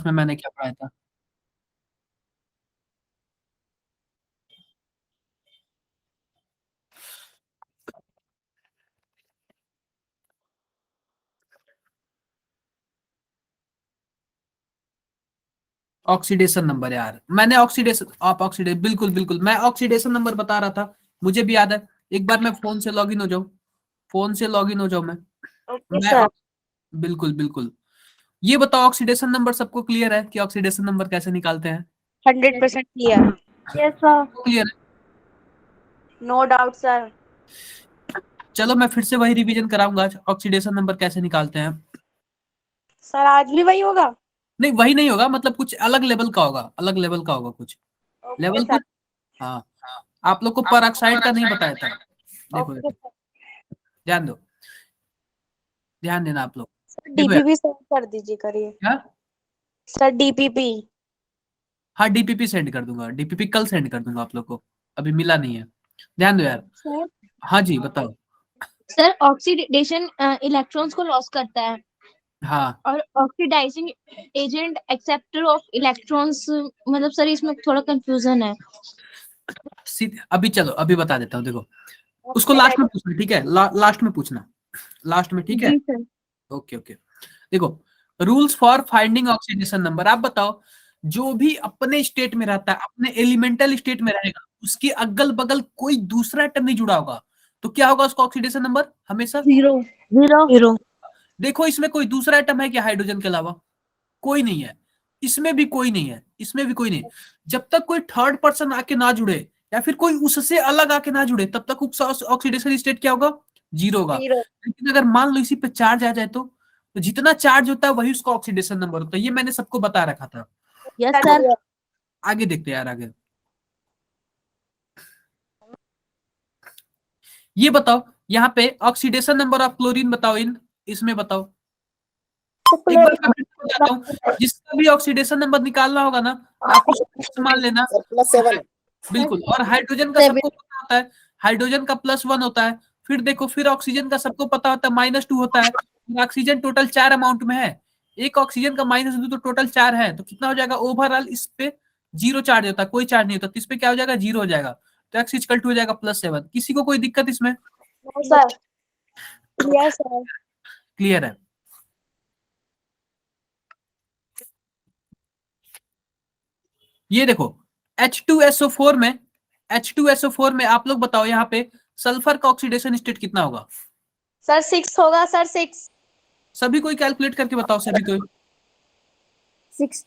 उसमें मैंने क्या पढ़ाया था? ऑक्सीडेशन नंबर यार, मैंने ऑक्सीडेशन, आप ऑक्सीडेशन, बिल्कुल बिल्कुल, मैं ऑक्सीडेशन नंबर बता रहा था, मुझे भी याद है। एक बार मैं फोन से लॉगिन हो जाऊं, फोन से लॉगिन हो जाऊं ओके मैं सर। बिल्कुल बिल्कुल। ये बताओ ऑक्सीडेशन नंबर सबको क्लियर है कि ऑक्सीडेशन नंबर कैसे निकालते हैं? 100% क्लियर। Yes sir. क्लियर है। No doubt sir. चलो मैं फिर से वही रिवीजन कराऊंगा आज, ऑक्सीडेशन नंबर कैसे निकालते हैं। सर आज भी वही होगा? नहीं वही नहीं होगा, मतलब कुछ अलग लेवल का होगा, अलग लेवल का होगा कुछ ओके लेवल सर। कुछ। हाँ, आप लोग को पेरोक्साइड का नहीं बताया था। देखो ओके देखो, सर। ध्यान दो, ध्यान देना आप लोग। सर देखो यार, डीपीपी सेंड कर दीजिए, करिए क्या? Sir DPP. हाँ डीपीपी सेंड कर दूंगा, डीपीपी कल सेंड कर दूंगा आप लोग को, अभी मिला नहीं है, ध्यान दो यार। सर हाँ जी बताओ। सर ऑक्सीडेशन इलेक्ट्रॉन्स को लॉस करता है, हाँ और oxidising agent acceptor of electrons, मतलब सर इसमें थोड़ा कंफ्यूजन है। सीधे अभी चलो, अभी बता देता हूँ, देखो उसको ओके लास्ट सर। में पूछना, ठीक है? लास्ट में पूछना, लास्ट में, ठीक है? जी सर। Okay okay. देखो, rules for finding oxidation number, आप बताओ। जो भी अपने स्टेट में रहता है, अपने एलिमेंटल स्टेट में रहेगा, उसके अगल बगल कोई दूसरा एटम नहीं जुड़ा होगा, तो क्या होगा उसका ऑक्सीडेशन नंबर हमेशा? जीरो। जीरो। जीरो। देखो इसमें कोई दूसरा एटम है क्या हाइड्रोजन के अलावा? कोई नहीं है। इसमें भी कोई नहीं है, इसमें भी कोई नहीं। जब तक कोई थर्ड पर्सन आके ना जुड़े, या फिर कोई उससे अलग आके ना जुड़े, तब तक ऑक्सीडेशन स्टेट क्या होगा? जीरो होगा। जीरो। लेकिन अगर मान लो इसी पे चार्ज आ जाए, तो जितना चार्ज होता है वही उसका ऑक्सीडेशन नंबर होता है, ये मैंने सबको बता रखा था। Yes sir. आगे देखते हैं यार, आगे ये बताओ, यहाँ पे ऑक्सीडेशन नंबर ऑफ क्लोरीन बताओ, इन इसमें बताओ। एक बार मैं फिर से बताता हूँ, जिसका भी ऑक्सीडेशन नंबर निकालना होगा ना, आप उसको मान लेना +7। बिल्कुल। और हाइड्रोजन का सबको पता होता है, हाइड्रोजन का +1 होता है। फिर देखो, फिर ऑक्सीजन का सबको पता होता है -2 होता है। ऑक्सीजन टोटल 4 अमाउंट में है, एक ऑक्सीजन का -2 तो टोटल 4 है, तो कितना हो जाएगा ओवरऑल? इस पे जीरो चार्ज होता है, कोई चार्ज नहीं होता, तो इस पे क्या हो जाएगा? जीरो हो जाएगा। तो एक्स इक्वल टू हो जाएगा +7। किसी को कोई दिक्कत इसमें? No sir. Yes sir. Clear है? ये देखो, H2SO4 में, H2SO4 में आप लोग बताओ, यहाँ पे सल्फर का ऑक्सीडेशन स्टेट कितना होगा? सर 6 होगा सर, 6। सभी कोई कैलकुलेट करके बताओ, सभी कोई। 6।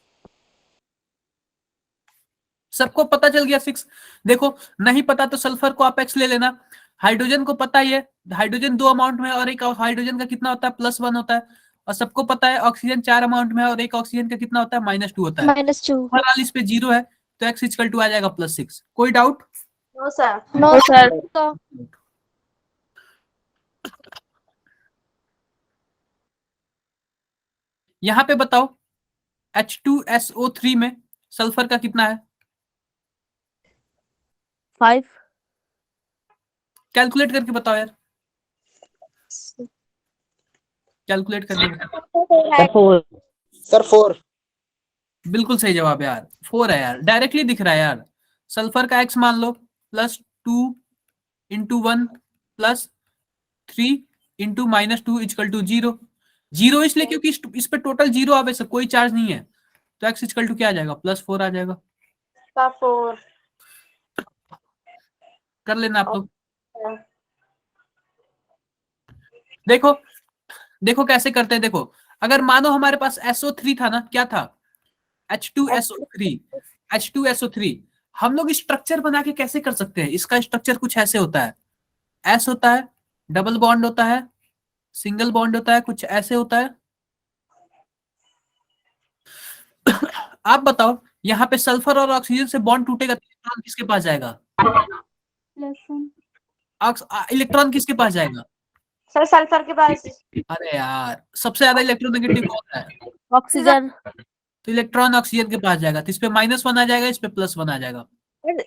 सबको पता चल गया 6? देखो, नहीं पता तो सल्फर को आप एक्स ले लेना। हाइड्रोजन को पता ही है, हाइड्रोजन 2 अमाउंट में है, और एक हाइड्रोजन का कितना होता है? +1 होता है। और सबको पता है ऑक्सीजन 4 अमाउंट में है, और एक ऑक्सीजन का कितना होता है? -2 होता है। -2। ओवरऑल इस पे जीरो है, तो एक्स इक्वल टू आ जाएगा +6। कोई doubt? No sir. No sir. यहाँ पे बताओ, H2SO3 में सल्फर का कितना है? 5। कैलकुलेट करके बताओ यार, कैलकुलेट करके बताओ। सर 4। बिल्कुल सही जवाब यार, 4 है यार, डायरेक्टली दिख रहा है यार। सल्फर का एक्स मान लो, +2 × 1 +3 × -2 जीरो। जीरो इसलिए क्योंकि इस पे टोटल जीरो आवे से कोई चार्ज नहीं है, तो एक्स इक्वल टू क्या आ जाएगा? +4 आ जाएगा। का 4। कर लेना आप लोग। देखो, देखो कैसे करते हैं, देखो। अगर मानो हमारे पास SO3 था ना, क्या था? H2SO3। H2SO3 हम लोग स्ट्रक्चर बना के कैसे कर सकते हैं? इसका स्ट्रक्चर कुछ ऐसे होता है, एस होता है, डबल बॉन्ड होता है, सिंगल बॉन्ड होता है, कुछ ऐसे होता है। आप बताओ, यहाँ पे सल्फर और ऑक्सीजन से बॉन्ड टूटेगा तो इलेक्ट्रॉन किसके पास जाएगा? इलेक्ट्रॉन किसके पास जाएगा? सर सल्फर के पास। अरे यार, सबसे ज्यादा इलेक्ट्रोनेगेटिव कौन है? ऑक्सीजन। तो इलेक्ट्रॉन ऑक्सीजन के पास जाएगा, तो इस पे -1 आ जाएगा, इस पे +1 आ जाएगा।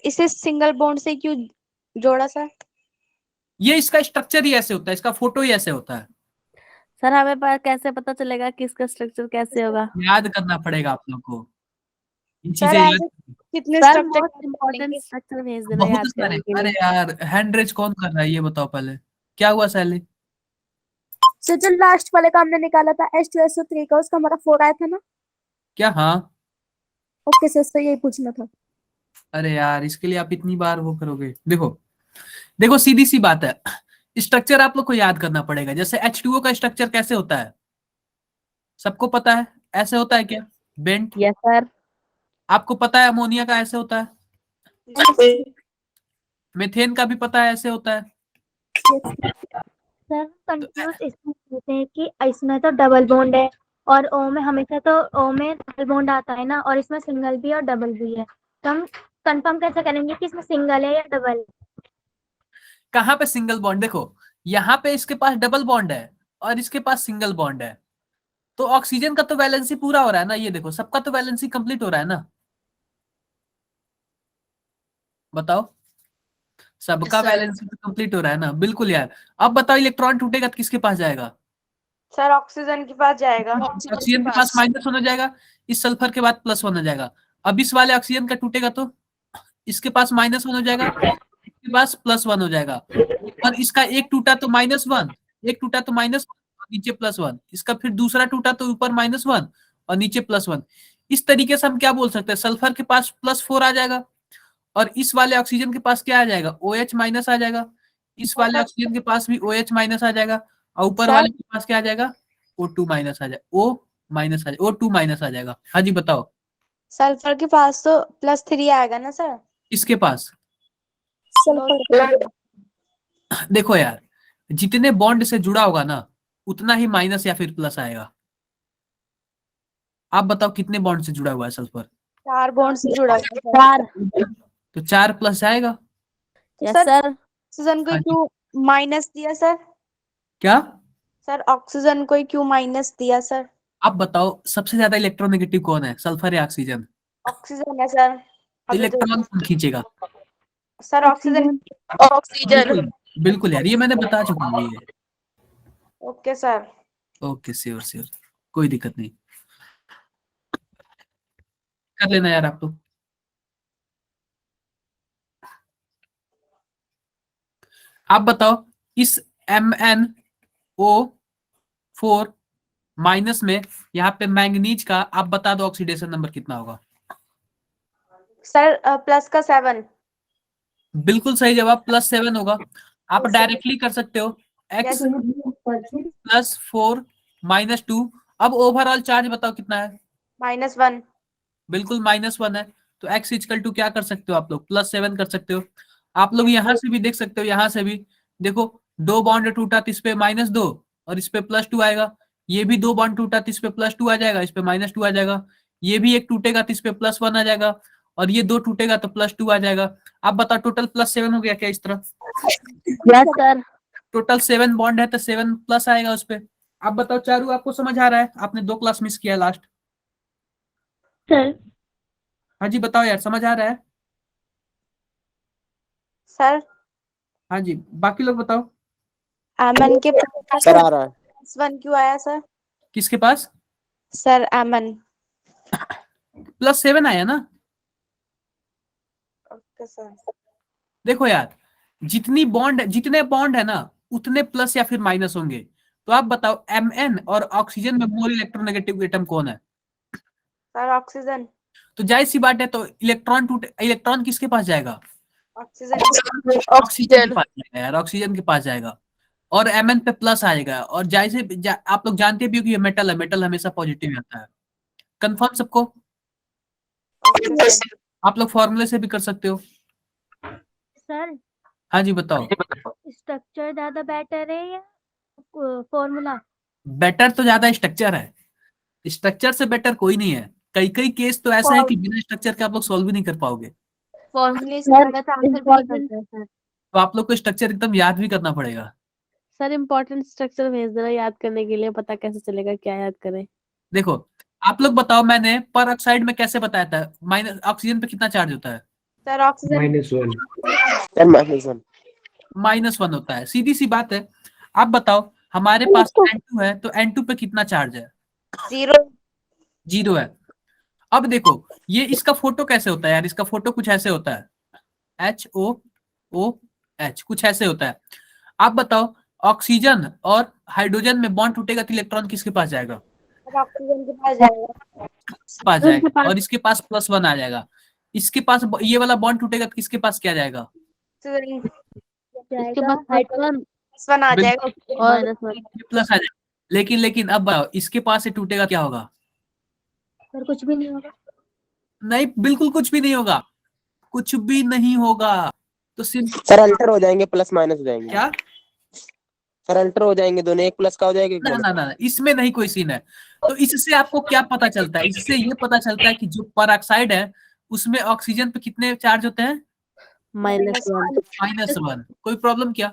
इसे सिंगल बॉन्ड से क्यों जोड़ा सर? ये इसका स्ट्रक्चर ही ऐसे होता है, इसका फोटो ही ऐसे होता है। सर हमें पर कैसे पता चलेगा कि इसका स्ट्रक्चर कैसे होगा? याद करना पड़ेगा आप लोग को इन सर चीजें याद। ऐसे कितने sir structure most important structure भेज देना बहुत याद सारे। करने के अरे लिए। यार हैंड रेज कौन कर रहा है ये बताओ पहले, क्या हुआ सैली? सर जो लास्ट वाले का हमने निकाला था H2SO3 का, उसका हमारा 4 आया था ना? क्या? हाँ। ओके सर यही पूछना था। अरे यार इसके लिए आप इतनी बार वो करोगे? देखो देखो सीधी सी बात है, स्ट्रक्चर आप लोग को याद करना पड़ेगा। जैसे H2O का स्ट्रक्चर कैसे होता है सबको पता है, ऐसे होता है क्या बेंट? Yes sir. आपको पता है अमोनिया का ऐसे होता है, मीथेन का भी पता है ऐसे होता है। सर कंफ्यूज इसमें होते हैं कि इसमें तो डबल बॉन्ड है और ओ में हमेशा तो ओ में डबल बॉन्ड आता है ना, और इसमें सिंगल भी और डबल भी है, तो हम कंफर्म कैसे करेंगे कि इसमें सिंगल है या डबल है? कहाँ पे सिंगल बॉन्ड? देखो यहाँ पे इसके पास डबल बॉन्ड है और इसके पास सिंगल बॉन्ड है, तो ऑक्सीजन का तो वैलेंसी पूरा हो रहा है ना। ये देखो सबका तो वैलेंसी कंप्लीट हो रहा है ना, बताओ सबका Yes, sir. वैलेंसी तो कंप्लीट हो रहा है ना। बिल्कुल यार। अब बताओ इलेक्ट्रॉन टूटेगा तो किसके पास जाएगा? सर ऑक्सीजन के पास जाएगा। ऑक्सीजन के पास -1 हो जाएगा, इस सल्फर के बाद +1 हो जाएगा। अब इस वाले ऑक्सीजन का टूटेगा तो इसके पास -1 हो जाएगा, इसके पास +1 हो जाएगा। और इसका एक टूटा तो -1, एक टूटा तो -1 और नीचे +1, इसका फिर दूसरा टूटा तो ऊपर -1 और नीचे +1। इस तरीके से हम क्या बोल सकते हैं, सल्फर के पास +4 आ जाएगा और इस वाले ऑक्सीजन के पास क्या आ जाएगा, OH माइनस आ जाएगा। इस वाले ऑक्सीजन के पास भी OH माइनस आ जाएगा और ऊपर सर? वाले के पास क्या आ जाएगा, O2 माइनस आ जाएगा, O माइनस आ जाएगा, O2 माइनस आ जाएगा। हाँ जी बताओ सल्फर के पास तो +3 आएगा ना सर? इसके पास। सल्फर देखो यार जितने बॉन्ड से जुड़ा होगा ना उतना ही माइनस या फिर प्लस आएगा। आप बताओ कितने बॉन्ड से जुड़ा हुआ है सल्फर? 4 बॉन्ड से जुड़ा हुआ है सर। 4। तो 4 प्लस आएगा। Yes sir sir. ऑक्सीजन को हाँ जी। क्यों माइनस दिया सर? क्या? सर ऑक्सीजन को क्यों माइनस दिया सर? आप बताओ सबसे ज्यादा इलेक्ट्रोनेगेटिव कौन है, सल्फर या ऑक्सीजन? ऑक्सीजन है सर। तो अभी तो इलेक्ट्रॉन कौन खींचेगा? Sir oxygen. बिल्कुल बिल्कुल यार, ये मैंने बता चुका हूँ ये। Okay sir. Okay sure sure, कोई दिक्कत नहीं, कर लेना यार आप तो। आप बताओ इस MnO4 माइनस में यहाँ पे मैंगनीज का आप बता दो ऑक्सीडेशन नंबर कितना होगा? सर प्लस का 7। बिल्कुल सही जवाब, +7 होगा। आप डायरेक्टली कर सकते हो x Yes. +4 -2। अब ओवरऑल चार्ज बताओ कितना है? -1। बिल्कुल -1 है, तो x इक्वल टू क्या कर सकते हो आप लोग, +7 कर सकते हो। आप लोग यहाँ से भी देख सकते हो, यहाँ से भी देखो 2 बॉन्ड टूटा तो इस पे -2 और इस पे +2 आएगा। ये भी 2 बॉन्ड टूटा तो इस पे +2 आ जाएगा, इस पे -2 आ जाएगा। ये भी एक टूटेगा तो इस पे +1 आ जाएगा और ये 2 टूटेगा तो +2 आ जाएगा। आप बताओ टोटल +7 हो गया क्या इस तरह? Yes sir. टोटल 7 बॉन्ड है तो 7 प्लस आएगा उस पे। आप बताओ चारू आपको समझ आ रहा है? आपने 2 क्लास मिस किया लास्ट। सर हाँ जी बताओ यार, समझ आ रहा है? सर हाँ जी बाकी लोग बताओ। अमन के सर आ रहा है। +1 क्यों आया सर? किसके पास सर अमन। +7 आया ना? Okay sir. देखो यार जितने बॉन्ड है ना उतने प्लस या फिर माइनस होंगे। तो आप बताओ Mn और ऑक्सीजन में मोर इलेक्ट्रोनेगेटिव एटम कौन है? Sir oxygen. तो जाहिर सी बात है, तो इलेक्ट्रॉन किसके पास जाएगा? ऑक्सीजन। ऑक्सीजन के पास जाएगा यार, ऑक्सीजन के पास जाएगा और Mn पे प्लस आएगा। और आप लोग जानते भी हो कि ये मेटल है, मेटल हमेशा पॉजिटिव आता है। कंफर्म सबको? Okay sir. आप लोग फॉर्मूले से भी कर सकते हो। सर हाँ जी बताओ। स्ट्रक्चर ज्यादा बेटर है या फॉर्मूला? बेटर तो ज्यादा स्ट्रक्चर है, स्ट्रक्चर से बेटर कोई नहीं है। कई कई केस तो ऐसा है कि बिना स्ट्रक्चर के आप लोग सॉल्व भी नहीं कर पाओगे। फॉर्मूले से सर ज्यादा तो आंसर भी इम्पोर्टेंट करते हैं सर। तो आप लोग को स्ट्रक्चर एकदम याद भी करना पड़ेगा। सर इम्पोर्टेंट स्ट्रक्चर भेज देना याद करने के लिए, पता कैसे चलेगा क्या याद करें? देखो आप लोग बताओ, मैंने पर ऑक्साइड में कैसे बताया था माइनस ऑक्सीजन पे कितना चार्ज होता है? Sir oxygen sir -1। -1 होता है, सीधी सी बात है। आप बताओ हमारे पास N2 है, तो N2 पे कितना चार्ज है? 0 है। अब देखो ये इसका फोटो कैसे होता है यार, इसका फोटो कुछ ऐसे होता है, HOOH कुछ ऐसे होता है। आप बताओ ऑक्सीजन और हाइड्रोजन में बॉन्ड टूटेगा तो इलेक्ट्रॉन किसके पास जाएगा? ऑक्सीजन के पास जाएगा। पास जाएगा, और इसके पास +1 आ जाएगा। इसके पास ये वाला बॉन्ड टूटेगा तो किसके पास क्या जाएगा? इसके पास हाइड्रोजन +1 आ जाएगा। और -1 प्लस आ जाएगा। लेकिन अब बताओ इसके पास से टूटेगा क्या होगा? सर कुछ भी नहीं होगा। नहीं, बिल्कुल कुछ भी नहीं होगा, कुछ भी नहीं होगा। तो सिंपल सर अल्टर हो जाएंगे, प्लस माइनस हो जाएंगे। क्या? सर अल्टर हो जाएंगे दोनों, एक प्लस का हो जाएगा, एक ना माइनस। ना ना, इसमें नहीं कोई सीन है। तो इससे आपको क्या पता चलता है? इससे ये पता चलता है कि जो पेरोक्साइड है उसमें ऑक्सीजन पे कितने चार्ज होते हैं? -1 -1। कोई प्रॉब्लम क्या?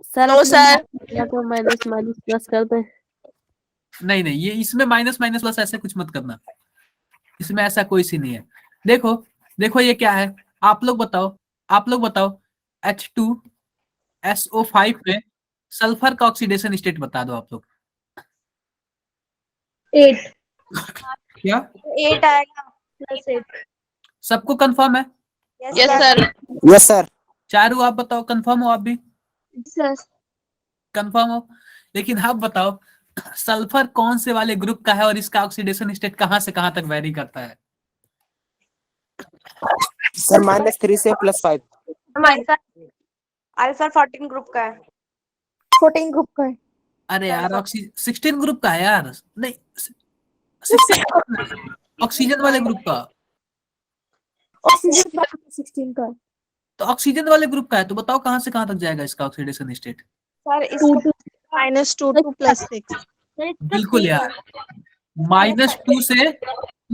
Sir no sir. तो माइनस माइनस प्लस कर दे। नहीं नहीं, ये इसमें माइनस माइनस प्लस ऐसे कुछ मत करना, इसमें ऐसा कोई सी नहीं है। देखो देखो ये क्या है, आप लोग बताओ H2SO5 में सल्फर का ऑक्सीडेशन स्टेट बता दो आप लोग। 8 क्या 8 आएगा। +8 सबको कंफर्म है? Yes sir. Yes sir. Charu आप बताओ, कंफर्म हो? आप भी सर कंफर्म हो? लेकिन आप बताओ सल्फर कौन से वाले ग्रुप का है और इसका ऑक्सीडेशन स्टेट कहां से कहां तक वेरी करता है? सर -3 से +5। अल्फा 14 ग्रुप का है। 14 ग्रुप का है। अरे यार 16 ग्रुप का है यार, नहीं 16 ऑक्सीजन वाले ग्रुप का। ऑक्सीजन 16 का है। तो ऑक्सीजन वाले ग्रुप का है, तो बताओ कहां से कहां तक जाएगा इसका ऑक्सीडेशन स्टेट? सर इसका -2 to +6। बिल्कुल यार, -2 से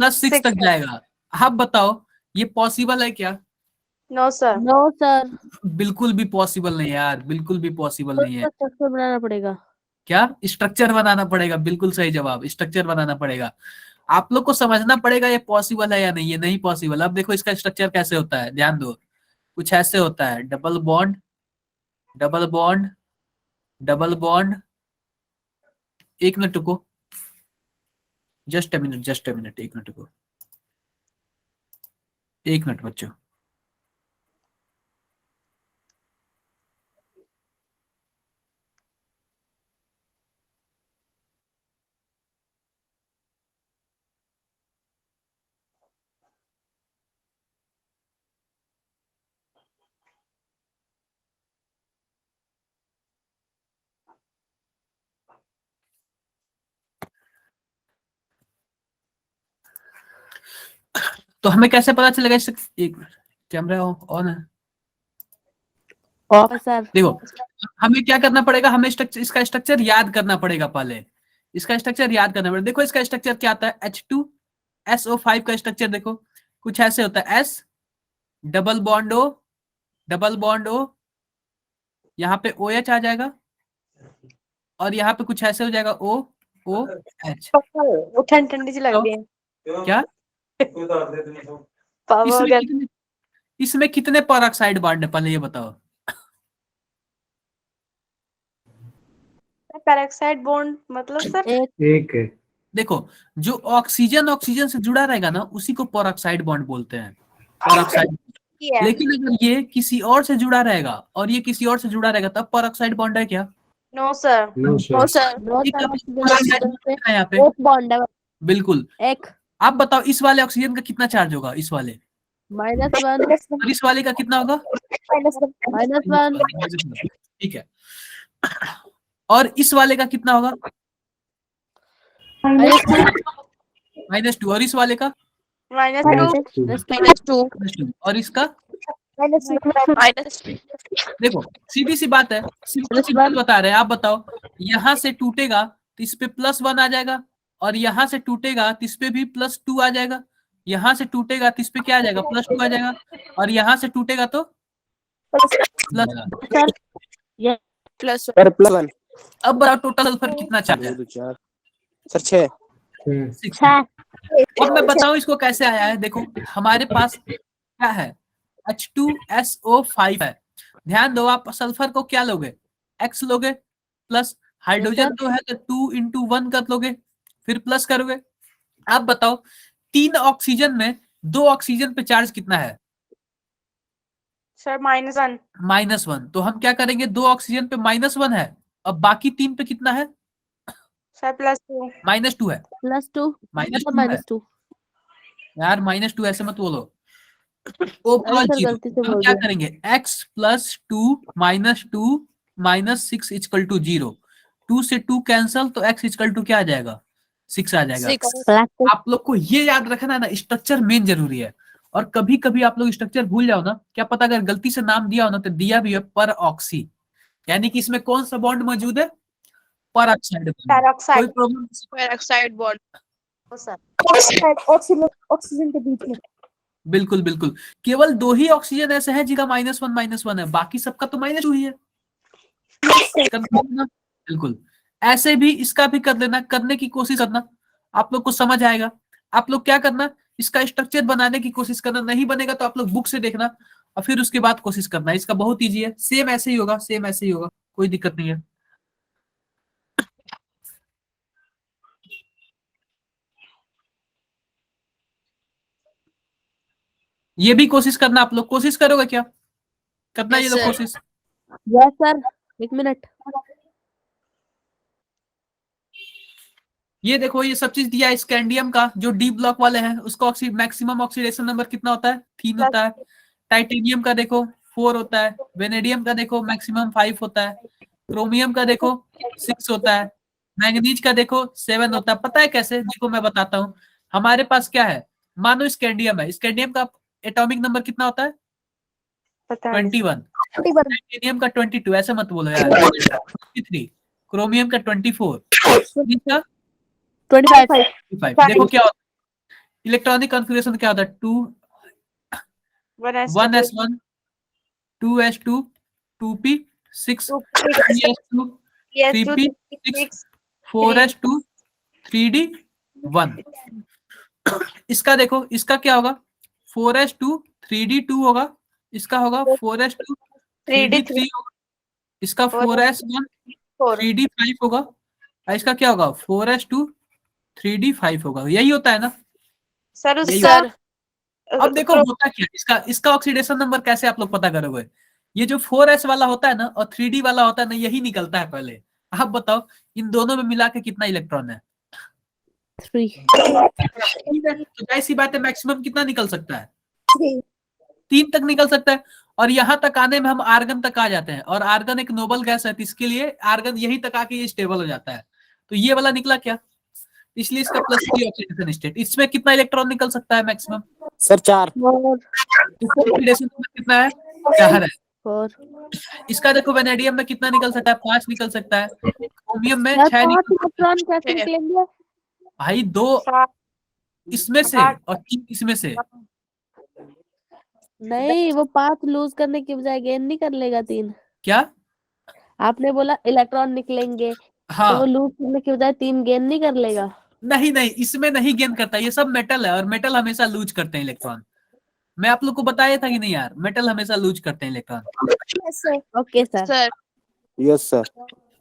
+6 तक जाएगा। आप बताओ ये पॉसिबल है क्या? No sir. नो सर, बिल्कुल भी पॉसिबल नहीं यार, बिल्कुल भी पॉसिबल नहीं है। स्ट्रक्चर बनाना पड़ेगा। क्या? स्ट्रक्चर बनाना पड़ेगा, बिल्कुल सही जवाब, स्ट्रक्चर बनाना पड़ेगा। आप लोग को समझना पड़ेगा ये पॉसिबल है या नहीं, ये नहीं पॉसिबल। अब देखो इसका स्ट्रक्चर कैसे होता है, ध्यान दो। कुछ ऐसे होता है, double bond double bond double bond. एक मिनट रुको, जस्ट अ मिनट, एक मिनट रुको, एक मिनट बच्चों। तो हमें कैसे पता चलेगा इससे? एक मिनट, कैमरा ऑन है? और सर देखो हमें क्या करना पड़ेगा, हमें इसका स्ट्रक्चर याद करना पड़ेगा। पहले इसका स्ट्रक्चर याद करना पड़ेगा। देखो इसका स्ट्रक्चर क्या आता है, H2SO5 का स्ट्रक्चर देखो कुछ ऐसे होता है, S डबल बॉन्ड O, यहाँ पे OH आ जाएगा, और यहाँ पे कुछ ऐसे हो जाएगा OH। ठंडी सी लग रही है। क्या? इसमें कितने पेरोक्साइड बॉन्ड है पहले ये बताओ? पेरोक्साइड बॉन्ड मतलब सर एक है। देखो जो ऑक्सीजन से जुड़ा रहेगा ना उसी को पेरोक्साइड बॉन्ड बोलते हैं, पेरोक्साइड। की है। लेकिन अगर ये किसी और से जुड़ा रहेगा और ये किसी और से जुड़ा रहेगा तब पेरोक्साइड बॉन्ड है क्या? No sir. No no sir. दो ठीक है, ऑक्सीजन पे है यहाँ पे एक बॉन्ड है, बिल्कुल। एक आप बताओ इस वाले ऑक्सीजन का कितना चार्ज होगा, इस वाले, -1 और इस वाले का कितना होगा? -1 ठीक है, और इस वाले का कितना होगा? -2। और इस वाले का -2 और इसका? -2 देखो सीधी सी बात है, सिंपल बता रहे हैं। आप बताओ यहाँ से टूटेगा तो इस पे +1 आ जाएगा, और यहाँ से टूटेगा तो इस पे भी +2 आ जाएगा, यहाँ से टूटेगा तो इस पे क्या आ जाएगा, +2 आ जाएगा, और यहाँ से टूटेगा तो प्लस। सर +1। अब बताओ टोटल सल्फर कितना चार्ज है? सर 6। 6। अब मैं बताऊं इसको कैसे आया है। देखो हमारे पास क्या है, H2SO5 है। ध्यान दो, आप सल्फर को क्या लोगे, X लोगे, प्लस हाइड्रोजन तो है तो 2 into 1 कर लोगे, फिर प्लस करोगे। आप बताओ 3 ऑक्सीजन में 2 ऑक्सीजन पे चार्ज कितना है? सर -1। -1। तो हम क्या करेंगे, 2 ऑक्सीजन पे -1 है, अब बाकी 3 पे कितना है? सर +2। -2 है। +2 -2 है -2 यार, -2 ऐसे मत बोलो। ओवरऑल अरे सर 0। गलती से हम बोल क्या दिया। करेंगे, x + 2 - 2 - 6 = 0। 2 से 2 कैंसल, तो x = क्या आ जाएगा? 6 आ जाएगा। प्रैक्टिस आप लोग को ये याद रखना है ना, स्ट्रक्चर मेन जरूरी है। और कभी कभी आप लोग स्ट्रक्चर भूल जाओ ना, क्या पता अगर गलती से नाम दिया हो ना, तो दिया भी है पर ऑक्सी, यानी कि इसमें कौन सा बॉन्ड मौजूद है? पर ऑक्साइड बॉन्ड। कोई peroxide. Problem? Peroxide bond. Oxygen oxygen के बीच में। बिल्कुल बिल्कुल। केवल 2 ही ऑक्सीजन ऐसे हैं जिनका -1 है, बाकी सबका तो -2 ही है। बिल्कुल। ऐसे भी इसका भी कर लेना, करने की कोशिश करना, आप लोग को समझ आएगा। आप लोग क्या करना, इसका स्ट्रक्चर बनाने की कोशिश करना, नहीं बनेगा तो आप लोग बुक से देखना और फिर उसके बाद कोशिश करना। इसका बहुत ईजी है, सेम ऐसे ही होगा, सेम ऐसे ही होगा, कोई दिक्कत नहीं है। ये भी कोशिश करना, आप लोग कोशिश करोगे क्या? करना ये लोग कोशिश। Yes sir, 1 minute. ये देखो, ये सब चीज दिया है। स्कैंडियम का जो डी ब्लॉक वाले हैं उसका मैक्सिमम ऑक्सीडेशन नंबर कितना होता है? 3 होता है। टाइटेनियम का देखो 4 होता है। वेनेडियम का देखो मैक्सिमम 5 होता है। क्रोमियम का देखो 6 होता है। मैंगनीज का देखो 7 होता है। पता है कैसे? देखो मैं बताता हूँ। हमारे पास क्या है, मानो स्कैंडियम है, स्कैंडियम का एटॉमिक नंबर कितना होता है? 21। टाइटेनियम का 22, ऐसे मत बोलो यार। 23। क्रोमियम का 24। इसका 25 देखो क्या होता है, इलेक्ट्रॉनिक कॉन्फ़िगरेशन क्या होता है? 1s1 2s2 2p 6 3s2 3p 6 4s2 3d1। इसका देखो, इसका क्या होगा? 4s2 3d2 होगा, इसका होगा 4s2 3d3 होगा, इसका 4s1 3d5 होगा, और इसका क्या होगा? 4s2 3d5 होगा। यही होता है ना? सर यही उसका अब देखो होता क्या है, इसका ऑक्सीडेशन नंबर कैसे आप लोग पता करोगे? ये जो 4s वाला होता है ना और 3d वाला होता है ना, यही निकलता है पहले। आप बताओ इन दोनों में मिला के कितना इलेक्ट्रॉन है? 3 तो ऐसी बात है, मैक्सिमम कितना निकल सकता है? 3 तक निकल सकता है। और यहां तक आने में हम आर्गन तक आ जाते हैं, और आर्गन एक नोबल गैस है, तो इसके लिए आर्गन यही तक आके ये स्टेबल हो जाता है। तो ये वाला निकला क्या? इसलिए इसका +3 ऑक्सीडेशन स्टेट। इसमें कितना इलेक्ट्रॉन निकल सकता है मैक्सिमम? सर 4। ऑक्सीडेशन नंबर कितना है? 4 है। 4 इसका देखो, वेनेडियम में कितना निकल सकता है? 5 निकल सकता है। क्रोमियम में 6 निकल सकता है। इलेक्ट्रॉन कैसे निकलेंगे? भाई 2 इसमें से और 3 इसमें से। नहीं, वो 5 लूज करने की बजाय गेन नहीं कर लेगा 3। क्या? आपने बोला इलेक्ट्रॉन निकलेंगे, तो वो हाँ, लूज करने की बजाय 3 गेन नहीं कर लेगा? नहीं नहीं, इसमें नहीं गेन करता। ये सब मेटल है और मेटल हमेशा लूज करते हैं इलेक्ट्रॉन। मैं आप लोग को बताया था कि नहीं यार, मेटल हमेशा लूज करते हैं electron. Okay sir. Sir yes sir.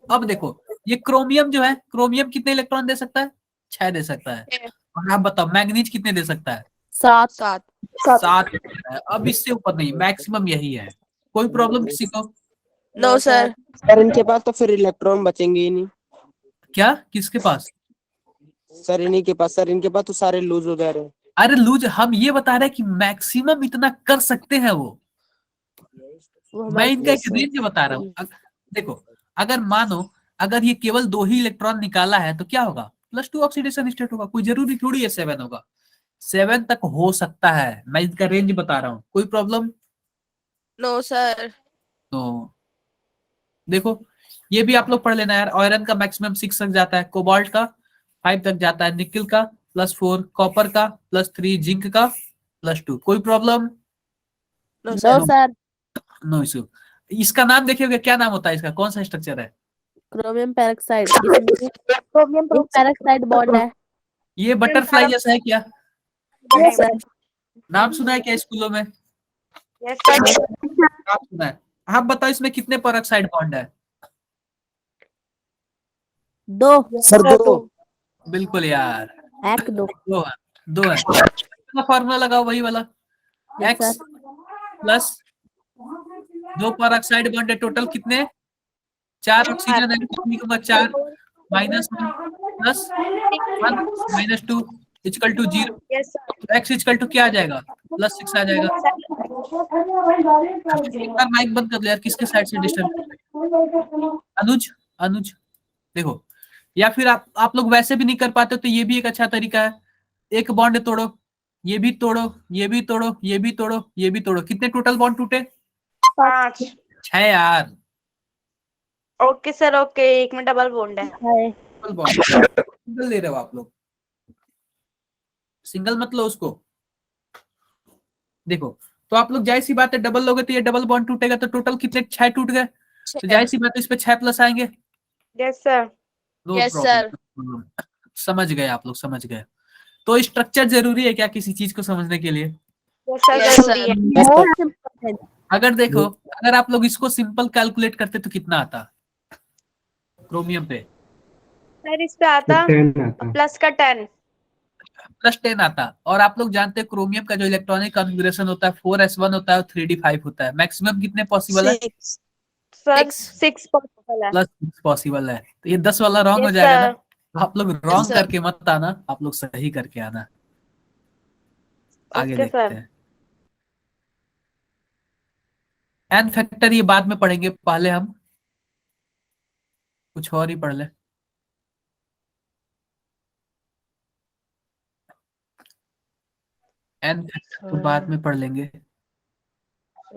अब देखो, ये क्रोमियम जो है, क्रोमियम कितने इलेक्ट्रॉन दे सकता है? 6 दे सकता है। और आप बताओ मैग्नीज कितने दे सकता है? 7 7 देता है। अब इससे ऊपर नहीं, मैक्सिमम यही है। कोई प्रॉब्लम किसी को? No sir. सर इनके पास तो फिर इलेक्ट्रॉन बचेंगे ही नहीं। क्या? किसके पास? सर इन्हीं के पास, सर इनके पास तो सारे लूज हो जा रहे हैं। अरे लूज, हम ये बता रहे हैं कि मैक्सिमम इतना कर सकते हैं वो। वो मैं हमारे इनका एक रेंज बता रहा हूँ। देखो, अगर मानो अगर ये केवल 2 ही इलेक्ट्रॉन निकाला है तो क्या होगा? +2 ऑक्सीडेशन स्टेट होगा। कोई जरूरी थोड़ी है 7 होगा। 7 तक हो सकता है, मैं इसका रेंज बता रहा हूँ। कोई प्रॉब्लम? No sir. तो देखो, ये भी आप लोग पढ़ लेना यार। आयरन का मैक्सिमम 6 तक जाता है, कोबाल्ट का 5 तक जाता है, निकल का +4, कॉपर का +3, जिंक का +2। कोई problem? No no sir. Sir. No issue. इसका नाम देखिएगा, क्या नाम होता है इसका? कौन सा स्ट्रक्चर है? क्रोमियम पेरोक्साइड, इसमें एक पेरोक्साइड बॉन्ड है। ये बटरफ्लाई जैसा है क्या? Yes sir. नाम सुना है क्या स्कूलों में? नाम सुना है। आप बताओ इसमें कितने पेरोक्साइड बॉन्ड है? दो सर दो। बिल्कुल यार, एक दो। दो है। फॉर्मूला लगाओ वही वाला, Yes, X sir. Plus 2 peroxide bond है, टोटल कितने 4 ऑक्सीजन है, लिखूंगा 4 minus 1 plus 1 minus 2 equal to 0। Yes sir. तो एक्स इक्वल टू क्या आ जाएगा, +6 आ जाएगा। एक बार माइक बंद कर ले यार, किसके साइड से डिस्टर्ब। अनुज, अनुज देखो, या फिर आप लोग वैसे भी नहीं कर पाते तो ये भी एक अच्छा तरीका है। एक बॉन्ड तोड़ो, ये भी तोड़ो, ये भी तोड़ो, ये भी तोड़ो, ये भी तोड़ो। कितने टोटल बॉन्ड टूटे? 5। 6 यार। ओके सर, ओके, एक में डबल बॉन्ड है। डबल बॉन्ड सिंगल ले रहे हो आप लोग, सिंगल मत लो उसको। देखो तो आप लोग जाहिर सी बात है डबल लोगे तो ये डबल बॉन्ड टूटेगा, तो टोटल कितने 6 टूट गए, तो जाहिर सी बात है इस पे 6 प्लस आएंगे। Yes sir. No Yes, problem, समझ गए आप लोग, समझ गए। तो स्ट्रक्चर जरूरी है क्या किसी चीज को समझने के लिए? यस सर, Yes, जरूरी sir. है। More simple है। अगर देखो, अगर आप लोग इसको सिंपल कैलकुलेट करते तो कितना आता क्रोमियम पे? सर इस पे आता प्लस का 10। +10 आता। और आप लोग जानते हैं क्रोमियम का जो इलेक्ट्रॉनिक कॉन्फ़िगरेशन होता है 4s1 होता है और 3d5 होता है। मैक्सिमम कितने पॉसिबल है? 6. Sir Six. 6 पॉसिबल है। +6 पॉसिबल है। तो ये 10 वाला रॉन्ग हो यस जाएगा ना, सर। तो आप लोग रॉन्ग sir. करके मत आना, आप लोग सही करके आना। आगे ओके देखते सर। हैं। एन फैक्टर ये बाद में पढ़ेंगे, पहले हम कुछ और ही पढ़ ले। एन फैक्टर तो बाद में पढ़ लेंगे।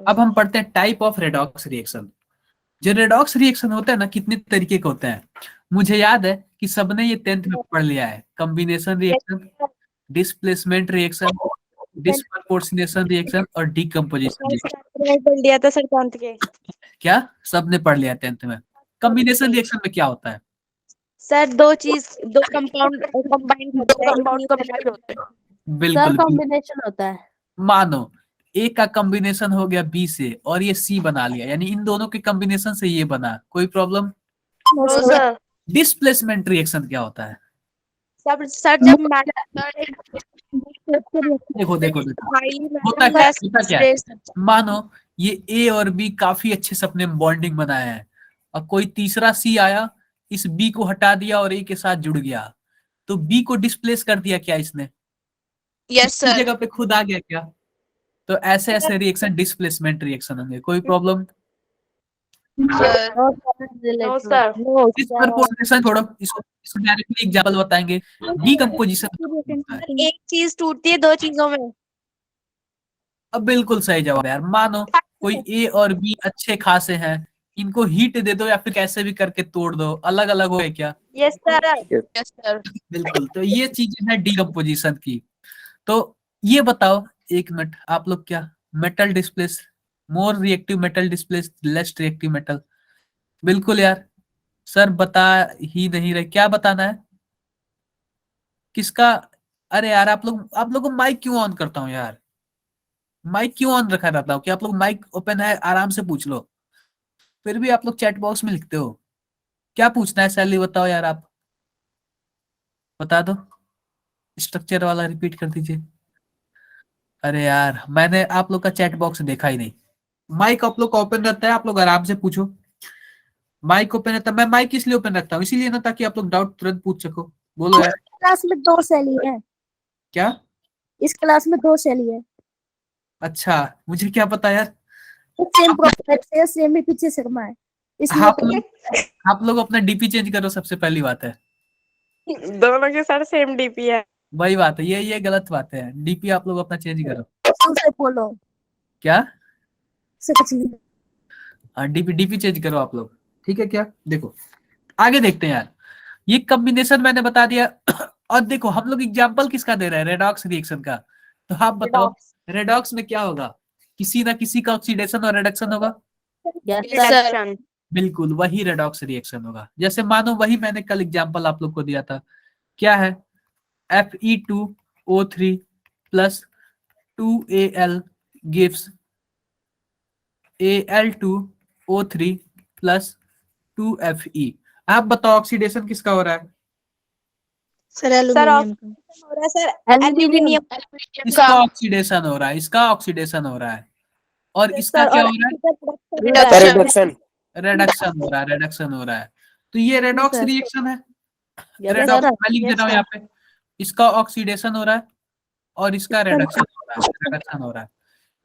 अब हम पढ़ते हैं टाइप ऑफ रेडॉक्स रिएक्शन। जो रेडॉक्स रिएक्शन होता है ना, कितने तरीके के होते हैं? मुझे याद है कि सबने ये 10th में पढ़ लिया है। Combination reaction, displacement reaction, disproportionation reaction और डीकंपोजिशन रिएक्शन। पढ़ लिया था सर 10th के। क्या सबने पढ़ लिया 10th में? कॉम्बिनेशन रिएक्शन में क्या होता है? सर दो कंपाउंड कंबाइन करते हैं, कंपाउंड कंबाइन होते हैं। सर बिल्कुल। कॉम्बिनेशन होता है। मानो ए का कॉम्बिनेशन हो गया बी से और ये सी बना लिया, यानी इन दोनों के कॉम्बिनेशन से ये बना, कोई problem? No sir. Displacement reaction क्या होता है? सर जब देखो देखो देखो, हाईली होता क्या है? मानो ये ए और बी काफी अच्छे से अपने बॉन्डिंग बनाए हैं और कोई तीसरा सी आया, इस बी को हटा दिया और ए के साथ जुड़ गया, तो बी को डिस्प्लेस कर दिया क्या इसने? Yes, इसकी sir. जगह पे खुद आ गया क्या? तो ऐसे ऐसे रिएक्शन डिस्प्लेसमेंट रिएक्शन होंगे। कोई problem? Sir. No sir. Disproportionation छोड़ो, इसको डायरेक्टली एग्जांपल बताएंगे। डीकंपोजिशन। एक चीज टूटती है 2 चीजों में। अब बिल्कुल सही जवाब यार। मानो कोई ए और बी अच्छे खासे हैं, इनको हीट दे दो या फिर कैसे भी करके तोड़ दो, अलग अलग हो गए क्या? Yes sir. Yes, sir. बिल्कुल। तो ये चीजें हैं डीकंपोजिशन की। तो ये बताओ एक मिनट, आप लोग क्या metal displace, more reactive metal displace less reactive metal? बिल्कुल यार, सर बता ही नहीं रहे, क्या बताना है किसका? अरे यार आप लोग को माइक क्यों ऑन करता हूँ यार? माइक क्यों ऑन रखा रहता हूँ कि आप लोग माइक ओपन है आराम से पूछ लो, फिर भी आप लोग चैट बॉक्स में लिखते हो। क्या पूछना है सैली, बताओ यार, आप बता दो। स्ट्रक्चर वाला रिपीट कर दीजिए। अरे यार मैंने आप लोग का चैट बॉक्स देखा ही नहीं। माइक आप लोग का ओपन रहता है, आप लोग आराम से पूछो। माइक ओपन रहता है, मैं माइक इसलिए ओपन रखता हूँ इसीलिए ना, ताकि आप लोग डाउट तुरंत पूछ सको। बोलो यार। क्लास में 2 सैली है। क्या? इस क्लास में 2 सैली है। अच्छा, मुझे क्या पता यार। सेम प्रोफाइल से सेम ही पीछे शर्मा है, इसलिए आप लोग अपना डीपी चेंज करो, सबसे पहली बात है। दोनों के सर सेम डीपी है। वही बात है, ये गलत बात है। डीपी आप लोग अपना चेंज करो। से बोलो क्या? सच नहीं। हाँ, डीपी चेंज करो आप लोग, ठीक है क्या? देखो आगे देखते हैं यार। ये कॉम्बिनेशन मैंने बता दिया। और देखो हम लोग एग्जांपल किसका दे रहे हैं? रेडॉक्स रिएक्शन का। तो आप बताओ रेडॉक्स में क्या होगा? किसी ना किसी का ऑक्सीडेशन और रिडक्शन होगा। Yes, Yes, sir. sir. बिल्कुल वही रेडॉक्स रिएक्शन होगा। जैसे मानो वही मैंने कल एग्जांपल आप लोग को दिया था, क्या है? Fe2O3 plus 2Al gives Al2O3 plus 2Fe। आप बताओ ऑक्सीडेशन किसका हो रहा है? सर एल्यूमिनियम हो रहा है सर एल्यूमिनियम इसका ऑक्सीडेशन हो रहा है, इसका ऑक्सीडेशन हो रहा है। और इसका सर क्या और हो रहा है? रिडक्शन रिडक्शन रिडक्शन हो रहा है। तो ये रेडॉक्स सर। रिएक्शन है। Yes, redox sir. मैं लिख देता हूँ यहाँ पे, इसका ऑक्सीडेशन हो रहा है और इसका रिडक्शन हो रहा है, रिडक्शन हो रहा है।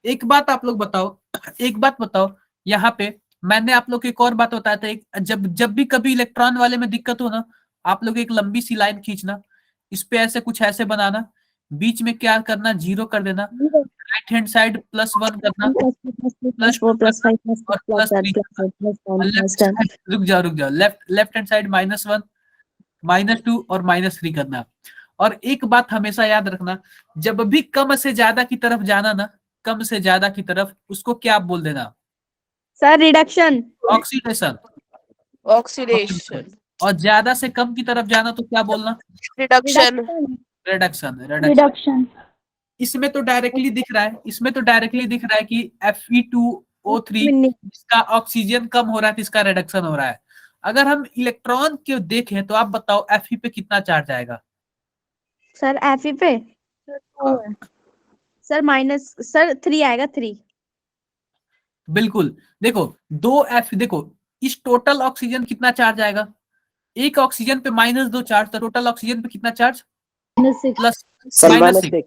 एक बात आप लोग बताओ, एक बात बताओ, यहाँ पे मैंने आप लोग को एक और बात बताया था, जब भी कभी इलेक्ट्रॉन वाले में दिक्कत हो ना, आप लोग एक लंबी सी लाइन खींचना, इस पे ऐसे कुछ ऐसे बनाना, बीच में क्या करना, 0 कर देना, राइट हैंड साइड +1 करना, +2 और +3, रुक जाओ, लेफ्ट हैंड साइड -1, -2 और -3 करना। और एक बात हमेशा याद रखना, जब भी कम से ज्यादा की तरफ जाना ना, कम से ज्यादा की तरफ, उसको क्या आप बोल देना? Sir reduction oxidation. ऑक्सीडेशन और ज्यादा से कम की तरफ जाना तो क्या बोलना? Reduction reduction. रिडक्शन इसमें तो डायरेक्टली दिख रहा है, इसमें तो डायरेक्टली दिख रहा है कि Fe2O3 इसका ऑक्सीजन कम हो रहा है तो इसका रिडक्शन हो रहा है। अगर हम इलेक्ट्रॉन को देखें तो आप बताओ Fe पे कितना चार्ज आएगा? सर Fe पे सर सर 3 आएगा 3। बिल्कुल, देखो 2 देखो इस टोटल ऑक्सीजन कितना चार्ज आएगा? एक ऑक्सीजन पे -2 चार्ज, तो टोटल ऑक्सीजन पे कितना चार्ज? प्लस -6 पे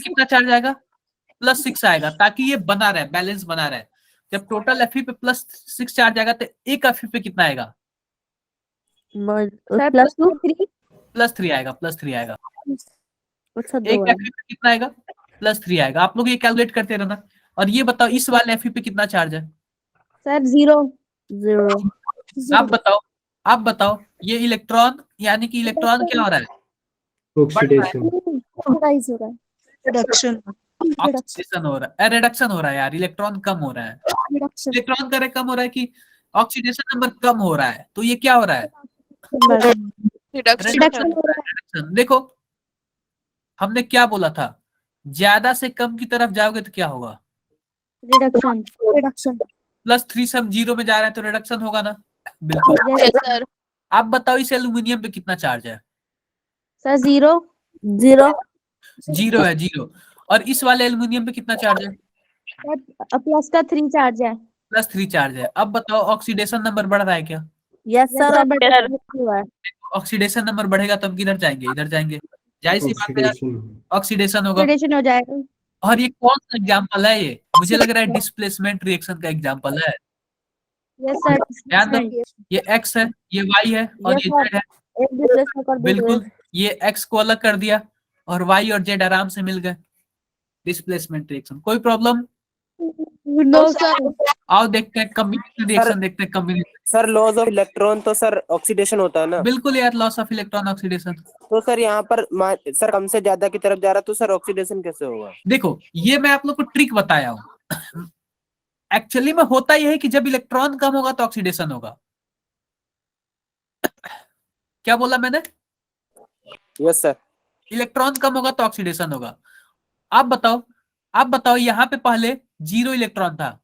कितना चार्ज आएगा? +6 आएगा, ताकि ये बना रहे, बैलेंस बना रहे। जब टोटल Fe पे +6 चार्ज आएगा तो एक Fe पे कितना आएगा? सर +3 +3 आएगा, +3 आएगा। अच्छा एक Fe पे कितना आएगा? +3 आएगा। आप लोग ये कैलकुलेट करते रहना। और ये बताओ इस वाले Fe पे कितना चार्ज है? सर 0 आप बताओ ये इलेक्ट्रॉन, यानी कि इलेक्ट्रॉन क्या हो रहा है? ऑक्सीडेशन हो रहा है रिडक्शन ऑक्सीडेशन हो रहा है, रिडक्शन हो रहा है यार, इलेक्ट्रॉन कम हो रहा है। रिडक्शन इलेक्ट्रॉन का कम हो रहा है कि ऑक्सीडेशन नंबर कम हो रहा है, तो ये क्या हो रहा है? Reduction reduction. देखो हमने क्या बोला था, ज्यादा से कम की तरफ जाओगे तो क्या होगा? रिडक्शन रिडक्शन +3 से हम 0 में जा रहे हैं तो रिडक्शन होगा ना? बिल्कुल। यस सर आप बताओ इस एल्यूमिनियम पे कितना चार्ज है? सर 0 0 है, 0। और इस वाले एल्यूमिनियम पे कितना चार्ज है? प्लस का 3 चार्ज है। +3 चार्ज है। अब बताओ ऑक्सीडेशन नंबर बढ़ रहा है क्या? यस सर ऑक्सीडेशन नंबर बढ़ेगा तो हम किधर जाएंगे? इधर जाएंगे, जाहिर सी बात है, ऑक्सीडेशन होगा। ऑक्सीडेशन हो जाएगा। और ये कौन सा एग्जांपल है? ये मुझे लग रहा है डिस्प्लेसमेंट रिएक्शन का एग्जांपल है। यस सर ध्यान दो, ये x है, ये y है और ये z है। एक दूसरे से कर बिल्कुल, ये x को अलग कर दिया और y और z आराम से मिल गए। डिस्प्लेसमेंट रिएक्शन, कोई प्रॉब्लम? नो सर आओ देखते हैं कॉम्बिनेशन रिएक्शन, देखते हैं combination. Sir loss of electron तो सर ऑक्सीडेशन होता है ना? बिल्कुल यार, लॉस ऑफ इलेक्ट्रॉन ऑक्सीडेशन। तो सर यहाँ पर सर कम से ज्यादा की तरफ जा रहा तो सर ऑक्सीडेशन कैसे होगा? देखो ये मैं आप लोग को ट्रिक बताया हूँ। एक्चुअली में होता यह है कि जब इलेक्ट्रॉन कम होगा तो ऑक्सीडेशन होगा। क्या बोला मैंने? Yes sir. इलेक्ट्रॉन कम होगा तो ऑक्सीडेशन होगा। आप बताओ यहाँ पे पहले 0 इलेक्ट्रॉन था,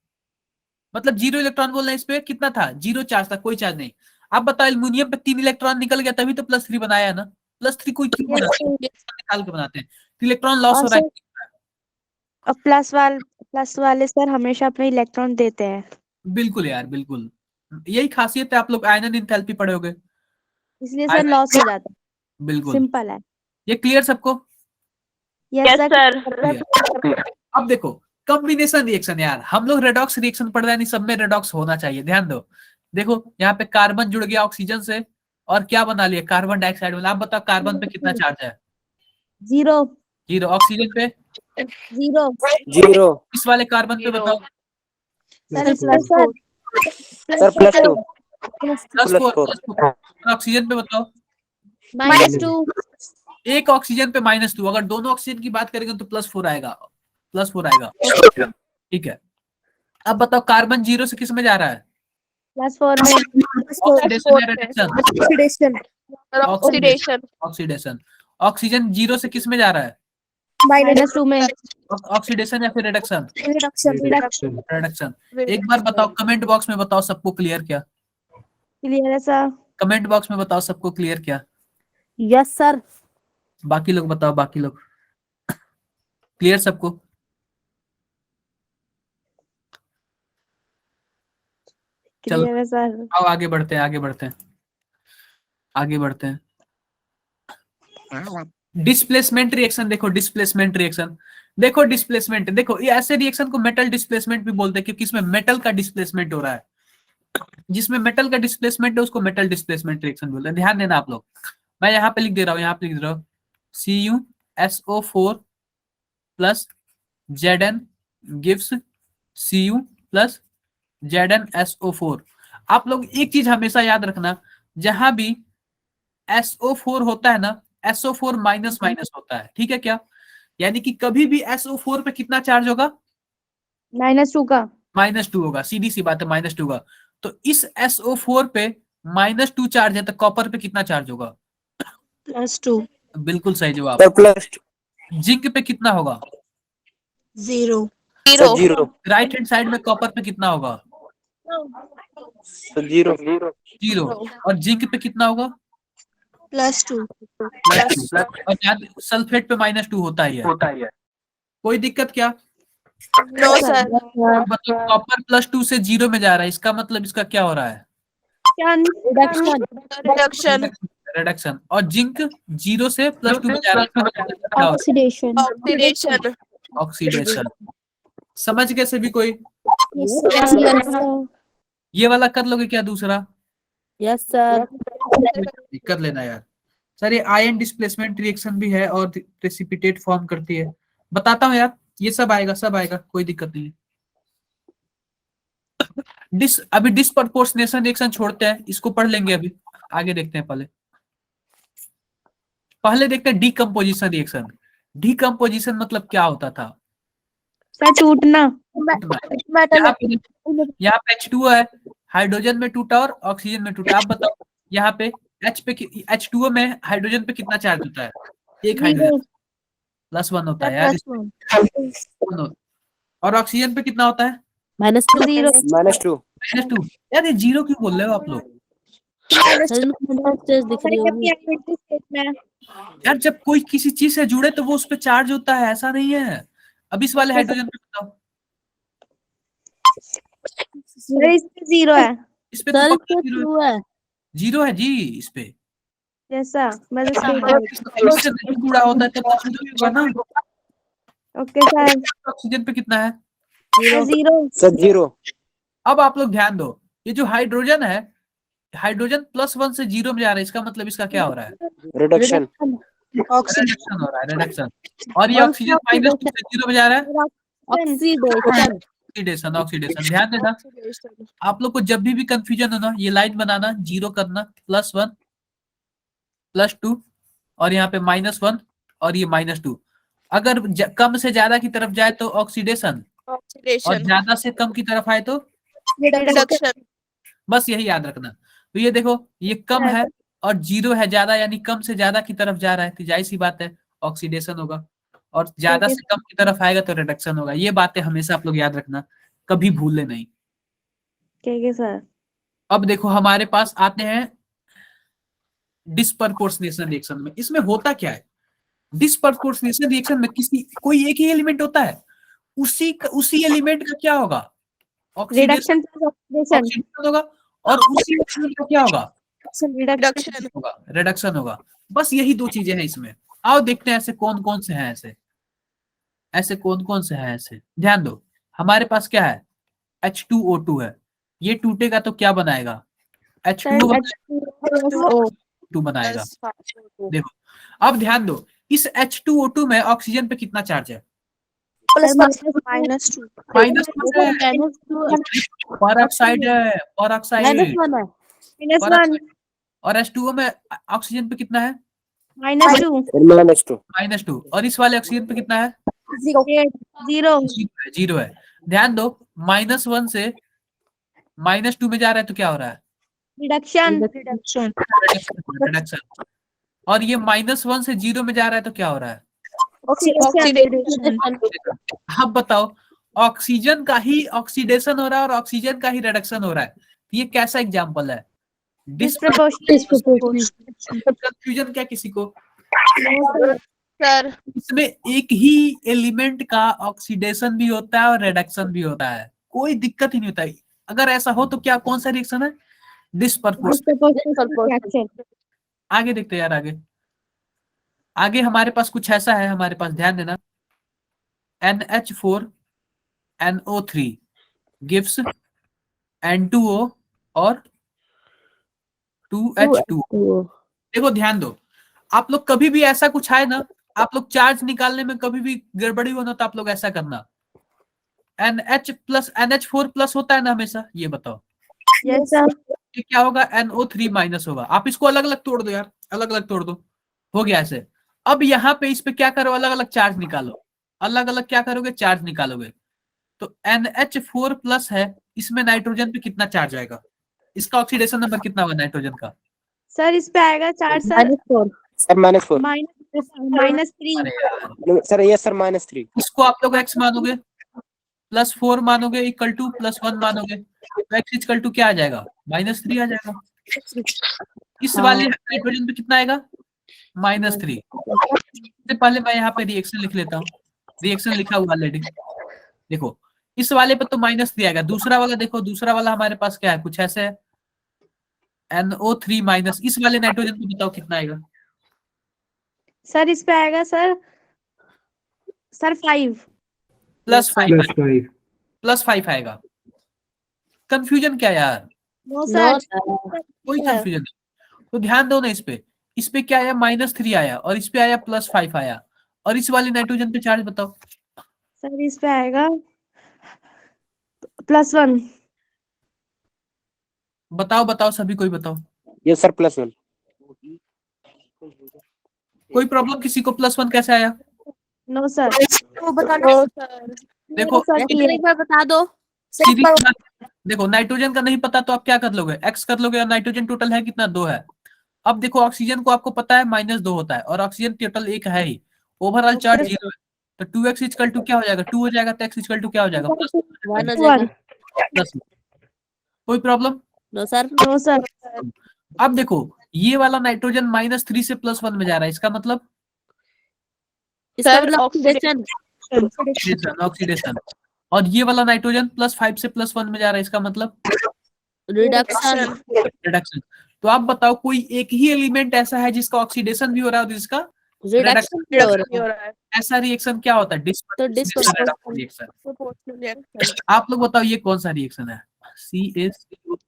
मतलब 0 इलेक्ट्रॉन बोल रहे हैं, इस पे कितना था? 0 चार्ज था, कोई चार्ज नहीं। आप बताओ एल्युमिनियम पे 3 इलेक्ट्रॉन निकल गया तभी तो +3 बनाया ना। +3 कोई क्यों निकाल के बनाते हैं? तो इलेक्ट्रॉन लॉस हो रहा है। और प्लस वाले सर हमेशा अपने इलेक्ट्रॉन देते हैं। बिल्कुल यार, बिल्कुल यही खासियत है। आप लोग आयनन इंथैल्पी पढ़े होगे, इसलिए सर लॉस हो जाता है। बिल्कुल। सिंपल है। ये क्लियर सबको? यस सर अब देखो कॉम्बिनेशन रिएक्शन, यार हम लोग रेडॉक्स रिएक्शन पढ़ रहे हैं, सब में रेडॉक्स होना चाहिए। ध्यान दो, देखो यहाँ पे कार्बन जुड़ गया ऑक्सीजन से और क्या बना लिया? कार्बन डाइऑक्साइड बना। आप बताओ कार्बन पे कितना चार्ज है? 0 ऑक्सीजन पे 0 इस वाले कार्बन पे बताओ। सर सर +2 +4 ऑक्सीजन पे बताओ। -2 एक ऑक्सीजन पे -2। अगर दोनों ऑक्सीजन की बात करेंगे तो +4 आएगा, +4 आएगा। ठीक है, अब बताओ कार्बन 0 से किस में जा रहा है? +4 में ऑक्सीडेशन या रिडक्शन? Oxidation oxidation. ऑक्सीजन 0 से किस में जा रहा है? -2 में ऑक्सीडेशन या फिर रिडक्शन? Reduction reduction. एक बार बताओ कमेंट बॉक्स में, बताओ सबको क्लियर क्या? क्लियर है सर। कमेंट बॉक्स में बताओ सबको क्लियर क्या। Yes sir. बाकी लोग बताओ, बाकी लोग क्लियर सबको। चलो क्लियर है सर। आओ आगे बढ़ते हैं, आगे बढ़ते हैं, आगे बढ़ते हैं। डिस्प्लेसमेंट रिएक्शन देखो, डिस्प्लेसमेंट रिएक्शन देखो, डिस्प्लेसमेंट देखो, ये ऐसे रिएक्शन को मेटल डिस्प्लेसमेंट भी बोलते हैं क्योंकि इसमें मेटल का डिस्प्लेसमेंट हो रहा है। जिसमें मेटल का डिस्प्लेसमेंट है उसको मेटल डिस्प्लेसमेंट रिएक्शन बोलते हैं। ध्यान देना आप लोग, मैं यहाँ पे लिख दे रहा हूँ, यहाँ पे लिख दे रहा हूँ CuSO4 plus Zn gives Cu plus ZnSO4। आप लोग एक चीज हमेशा याद रखना, जहां भी SO4 होता है ना, SO4 माइनस माइनस होता है, ठीक है क्या? यानी कि कभी भी SO4 पे कितना चार्ज होगा? -2 का। -2 होगा, सीधी सी बात है, -2 होगा। तो इस SO4 पे -2 चार्ज है, तो कॉपर पे कितना चार्ज होगा? +2। बिल्कुल सही जवाब। सर +2। जिंक पे कितना होगा? 0। सर 0। राइट हैंड साइड में कॉपर पे कितना होगा? सर 0। 0। और जिंक पे कितना होगा? +2। और सल्फेट पे -2 होता ही है। कोई दिक्कत क्या? No sir. मतलब कॉपर +2 से 0 में जा रहा है, इसका मतलब इसका क्या हो रहा है? रिडक्शन। रिडक्शन। और जिंक 0 से +2 में जा रहा है, इसका मतलब क्या हो रहा है? ऑक्सीडेशन। ऑक्सीडेशन। ऑक्सीडेशन। समझ गए सभी कोई? Yes sir. ये वाला कर लोगे क्या दूसरा? Yes sir. कर लेना यार। सर ये आयन डिस्प्लेसमेंट रिएक्शन भी है और प्रेसिपिटेट फॉर्म करती है, बताता हूँ यार, ये सब आएगा, सब आएगा, कोई दिक्कत नहीं है। अभी डिस्प्रपोर्शनेशन रिएक्शन छोड़ते हैं, इसको पढ़ लेंगे अभी, आगे देखते हैं। पहले देखते हैं डीकंपोजिशन रिएक्शन। डीकंपोजिशन मतलब क्या होता था? सर टूटना। यहाँ पे H2O है, हाइड्रोजन में टूटा और ऑक्सीजन में टूटा। आप बताओ यहाँ पे H2O में हाइड्रोजन पे कितना चार्ज होता है? एक हाइड्रोजन +1 होता है यार, और ऑक्सीजन पे कितना होता है? -2। -2। यार ये 0 क्यों बोल रहे हो आप लोग? दिख रही होगी। यार जब कोई किसी चीज से जुड़े तो वो उस पे चार्ज होता है, ऐसा नहीं है। अब इस वाले हाइड्रोजन पे बताओ। इस पे 0 है। इस पे तो सर पक्का 0 है। 0 है जी इस पे। जैसा मैं तो इससे नहीं जुड़ा होता है तो पॉजिटिव होगा ना। Okay sir. ऑक्सीजन पे कितना है? 0। सर 0। अब आप लोग ध्यान दो, ये जो हाइड्रोजन है, हाइड्रोजन +1 से 0 में जा रहा है, इसका मतलब इसका क्या हो रहा है? रिडक्शन। रिडक्शन हो रहा है, रिडक्शन। और ये ऑक्सीजन -2 से 0 में जा रहा है, ऑक्सीडेशन। ऑक्सीडेशन। ध्यान देना, आप लोग को जब भी कंफ्यूजन हो ना, ये लाइन बनाना, 0 करना, +1 +2 और यहाँ पे -1 और ये -2। अगर कम से ज्यादा की तरफ जाए तो ऑक्सीडेशन, और ज्यादा से कम की तरफ आए तो रिडक्शन। बस यही याद रखना। तो ये देखो, ये कम है और 0 है ज्यादा, यानी कम से ज्यादा की तरफ जा रहा है, तो जाहिर सी बात है ऑक्सीडेशन होगा, और ज्यादा से कम की तरफ आएगा तो रिडक्शन होगा। ये बातें हमेशा आप लोग याद रखना, कभी भूले नहीं। ठीक है सर। अब देखो हमारे पास आते हैं डिस्प्रपोर्शनेशन रिएक्शन में। इसमें होता क्या है? डिस्प्रपोर्शनेशन रिएक्शन में कोई एक ही एलिमेंट होता है, उसी एलिमेंट का क्या होगा? रिडक्शन ऑक्सीडेशन होगा, और उसी एलिमेंट का क्या होगा? रिडक्शन होगा, रिडक्शन होगा। बस यही दो चीजें हैं इसमें। आओ देखते हैं ऐसे कौन कौन से हैं, ऐसे कौन कौन से हैं ऐसे। ध्यान दो, हमारे पास क्या है? H2O2 है, ये टूटेगा तो क्या बनाएगा? H2O बनाएगा। देखो अब ध्यान दो, इस H2O2 में ऑक्सीजन पे कितना चार्ज है? -2। परऑक्साइड है, परऑक्साइड। -1। और H2O में ऑक्सीजन पे कितना है? -2। -2। और इस वाले ऑक्सीजन पे कितना है? 0 है। ध्यान दो, -1 से -2 में जा रहा है तो क्या हो रहा है? रिडक्शन। रिडक्शन। और ये -1 से 0 में जा रहा है तो क्या हो रहा है? ऑक्सीडेशन। अब बताओ, ऑक्सीजन का ही ऑक्सीडेशन हो रहा है और ऑक्सीजन का ही रिडक्शन हो रहा है, ये कैसा एग्जाम्पल है? कंफ्यूजन क्या किसी को? सर इसमें एक ही एलिमेंट का ऑक्सीडेशन भी होता है और रिडक्शन भी होता है, कोई दिक्कत ही नहीं होता है। अगर ऐसा हो तो क्या कौन सा रिएक्शन है? डिस्प्रपोर्शनल। आगे देखते हैं यार, आगे हमारे पास कुछ ऐसा है, हमारे पास ध्यान देना, NH4 NO3 gives N2O और 2H2। देखो ध्यान दो, आप लोग कभी भी ऐसा कुछ आए ना, आप लोग चार्ज निकालने में कभी भी गड़बड़ी हो ना, तो आप लोग ऐसा करना, NH4 प्लस होता है ना हमेशा, ये बताओ यस सर। ये क्या होगा? NO3 माइनस होगा। आप इसको अलग अलग तोड़ दो यार, अलग अलग तोड़ दो, हो गया ऐसे। अब यहाँ पे इस पे क्या करो, अलग अलग चार्ज निकालो, अलग अलग क्या करोगे, चार्ज निकालोगे। तो NH4 प्लस है, इसमें नाइट्रोजन पे कितना चार्ज आएगा? इसका ऑक्सीडेशन नंबर कितना होगा नाइट्रोजन का? सर इस पे आएगा चार्ज सर सर -4। -3। अरे यार, सर यस सर -3। इसको आप लोग x मानोगे, +4 मानोगे, इक्वल टू +1 मानोगे, तो x इक्वल टू क्या आ जाएगा? -3 आ जाएगा। इस वाले नाइट्रोजन पे कितना आएगा? -3। इससे पहले मैं यहाँ पे रिएक्शन लिख लेता हूँ, रिएक्शन लिखा हुआ ऑलरेडी। देखो इस वाले पे तो -3 आएगा, दूसरा वाला देखो, दूसरा वाला हमारे पास क्या है, कुछ ऐसे है, NO3 माइनस, इस वाले नाइट्रोजन पे बताओ कितना आएगा? सर इस पे आएगा सर 5। +5 आएगा। कंफ्यूजन क्या यार? No sir. कोई कंफ्यूजन नहीं। तो ध्यान दो ना, इस पे क्या आया? -3 आया, और इस पे आया +5 आया, और इस वाले नाइट्रोजन पे चार्ज बताओ। सर इस पे आएगा +1। बताओ बताओ सभी, कोई बताओ। Yes sir +1। कोई प्रॉब्लम किसी को? +1 कैसे आया? No sir. वो बताना देखो एक बार बता दो। सीरीज, देखो नाइट्रोजन का नहीं पता तो आप क्या कर लोगे? x कर लोगे, और नाइट्रोजन टोटल है कितना? 2 है। अब देखो ऑक्सीजन को आपको पता है -2 होता है, और ऑक्सीजन टोटल 1 है ही, ओवरऑल चार्ज 0 है, तो 2x इक्वल टू क्या हो जाएगा? 2 हो जाएगा, तो x इक्वल टू क्या हो जाएगा? 1 हो जाएगा। +1। कोई problem? No sir. No sir. अब देखो ये वाला नाइट्रोजन -3 से +1 में जा रहा है, इसका मतलब इसका मतलब ऑक्सीडेशन। ऑक्सीडेशन। और ये वाला नाइट्रोजन +5 से +1 में जा रहा है, इसका मतलब रिडक्शन। रिडक्शन। तो आप बताओ कोई एक ही एलिमेंट ऐसा है जिसका ऑक्सीडेशन भी हो रहा है और जिसका रिडक्शन भी हो रहा है। ऐसा रिएक्शन क्या होता है? तो डिस्प्रपोर्शनल रिएक्शन। आप लोग बताओ ये कौन सा रिएक्शन है?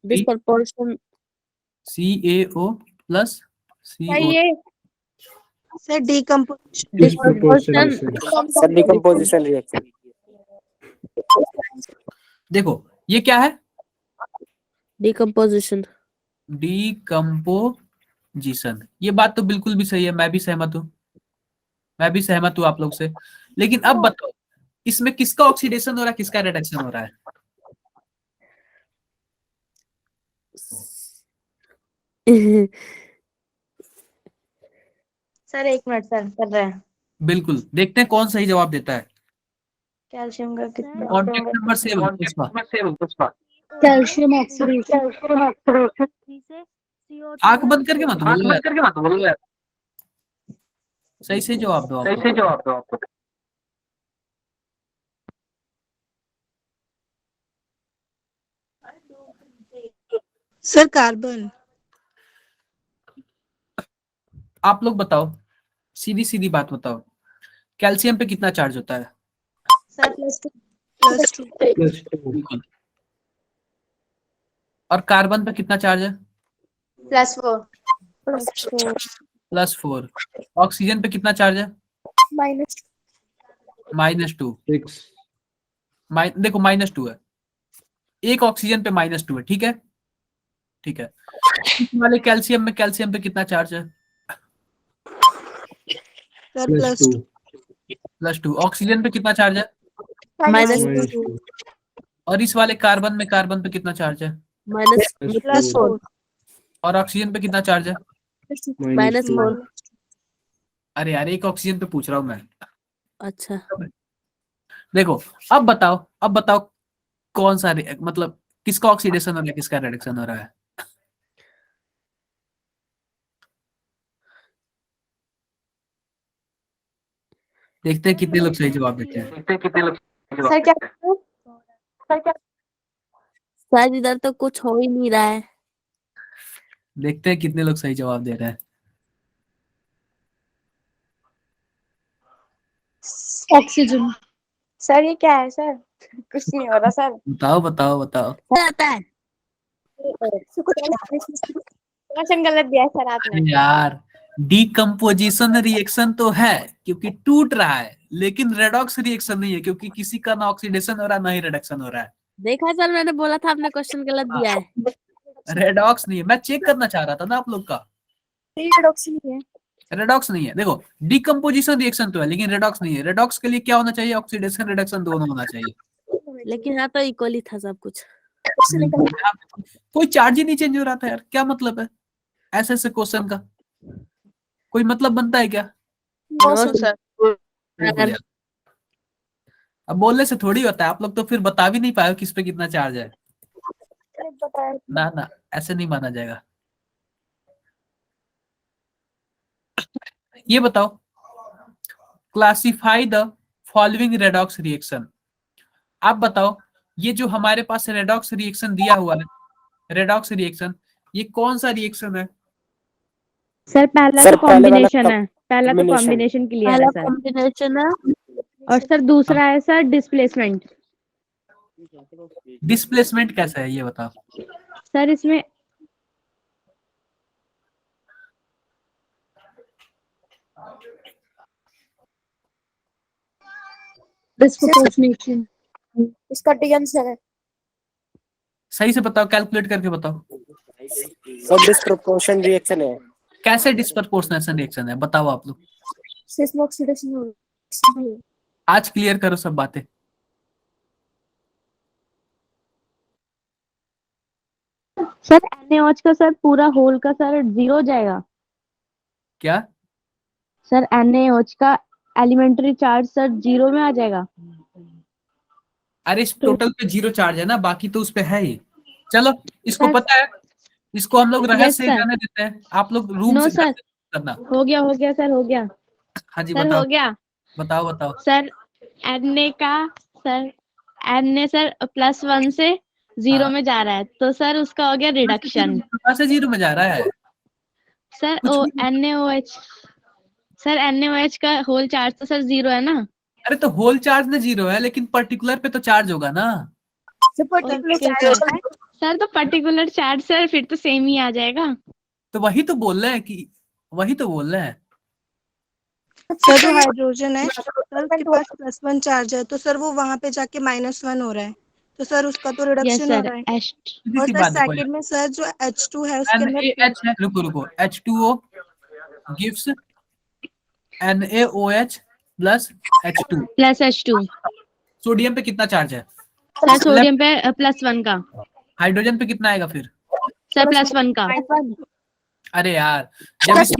डिस्प्रपोर्शन। CaO plus CO। ये sir decomposition. Disproportion. Sir decomposition reaction. देखो ये क्या है? डिकम्पोजिशन। डिकम्पोजिशन। ये बात तो बिल्कुल भी सही है, मैं भी सहमत हूँ, मैं भी सहमत हूँ आप लोग से। लेकिन अब बताओ इसमें किसका ऑक्सीडेशन हो रहा है, किसका रिडक्शन हो रहा है? सर 1 मिनट सर कर रहे हैं। बिल्कुल, देखते हैं कौन सही जवाब देता है। कैल्शियम का कितना? Contact number 7 Pushpa. Calcium oxidation से CO2 आंख बंद करके मत बोलो यार। सही से जवाब दो आप। Sir carbon. आप लोग बताओ, सीधी सीधी बात बताओ, कैल्शियम पे कितना चार्ज होता है? सर +2। बिल्कुल। और कार्बन पे कितना चार्ज है? +4। +4। ऑक्सीजन पे कितना चार्ज है? -2। देखो -2 है, एक ऑक्सीजन पे -2 है, ठीक है, ठीक है। इस वाले कैल्शियम पे कितना चार्ज है? सर +2। +2। ऑक्सीजन पे कितना चार्ज है? -2। और इस वाले कार्बन पे कितना चार्ज है? -4। और ऑक्सीजन पे कितना चार्ज है? -4। अरे यार एक ऑक्सीजन पे पूछ रहा हूँ मैं। अच्छा। देखो अब बताओ कौन सा मतलब किसका ऑक्सीडेशन हो रहा है, किसका रिडक्शन हो रहा है? देखते हैं कितने लोग सही जवाब देते हैं। सर क्या सर इधर तो कुछ हो ही नहीं रहा है। देखते हैं कितने लोग सही जवाब दे रहे हैं। ऑक्सीजन। सर ये क्या है सर? कुछ नहीं हो रहा सर। बताओ बताओ बताओ। क्या आता है? क्वेश्चन गलत दिया है सर आपने। अरे यार, डीकम्पोजिशन रिएक्शन तो है क्योंकि टूट रहा है, लेकिन रेडॉक्स रिएक्शन नहीं है क्योंकि किसी का ना ऑक्सीडेशन हो रहा है ना ही रिडक्शन हो रहा है। देखा सर, मैंने बोला था आपने क्वेश्चन गलत दिया है। रेडॉक्स नहीं है, मैं चेक करना चाह रहा था ना आप लोग का। ये रेडॉक्स नहीं है। रेडॉक्स नहीं है। देखो, डीकम्पोजिशन रिएक्शन तो है लेकिन रेडॉक्स नहीं है। रेडॉक्स के लिए क्या होना चाहिए? ऑक्सीडेशन रिडक्शन दोनों होना चाहिए। लेकिन यहाँ तो इक्वली था सब कुछ। कोई चार्ज ही नहीं चेंज हो रहा था यार, क्या मतलब है ऐसे ऐसे क्वेश्चन का? कोई मतलब बनता है क्या? No sir. देखो यार, अब बोलने से थोड़ी होता है। आप लोग तो फिर बता भी नहीं पाए किस पे कितना चार्ज है। ना ना, ऐसे नहीं माना जाएगा। ये बताओ, classify the following redox reaction. आप बताओ, ये जो हमारे पास रेडॉक्स रिएक्शन दिया हुआ है, रेडॉक्स रिएक्शन, ये कौन सा रिएक्शन है? सर पहला सर तो पहले वाला कॉम्बिनेशन है, पहला तो combination। कॉम्बिनेशन क्लियर है पहला सर। कॉम्बिनेशन है। और सर दूसरा है सर डिस्प्लेसमेंट। डिस्प्लेसमेंट कैसा है ये बताओ। सर इसमें डिस्प्रोपोर्शनेशन। इसका डी आंसर है। सही से बताओ, कैलकुलेट करके बताओ। सर डिस्प्रोपोर्शन रिएक्शन है। कैसे डिस्प्रपोर्शनेशन रिएक्शन है बताओ आप लोग। इसमें ऑक्सीडेशन हो रहा है। आज क्लियर करो सब बातें। सर NaOH का सर पूरा होल का सर 0 हो जाएगा। क्या? सर NaOH का एलिमेंट्री चार्ज सर 0 में आ जाएगा। अरे इस टोटल पे 0 चार्ज है ना, बाकी तो उस पे है ही। चलो, इसको सर- पता है, इसको हम लोग रहस्य से सर। जाने देते हैं। आप लोग रूम नो से सर। करना। हो गया सर, हो गया हाँ जी सर, बताओ हो गया बताओ बताओ। सर। Na सर +1 से 0 हाँ। में जा रहा है तो सर उसका हो गया रिडक्शन। कहाँ से 0 में जा रहा है? सर कुछ ओ भी- NaOH सर NaOH का होल चार्ज तो सर 0 है ना। अरे तो होल चार्ज में 0 है लेकिन पर्टिकुलर पे तो चार्ज होगा ना। सर तो पर्टिकुलर चार्ज सर फिर तो सेम ही आ जाएगा। तो वही तो बोल रहे हैं कि वही तो बोल रहे हैं। सर जो हाइड्रोजन है सर के पास +1 चार्ज है तो सर वो वहां पे जाके -1 हो रहा है तो सर उसका तो यस रिडक्शन हो सर रहा है। सीधी और सी सर बात देखो सेकंड में सर जो H2 है उसके अंदर NaH है, रुको H2O gives NaOH plus H2। +H2 sodium पे कितना चार्ज है? सर सोडियम पे +1 का। हाइड्रोजन पे कितना आएगा फिर? सर +1 का। अरे यार, जब इस आ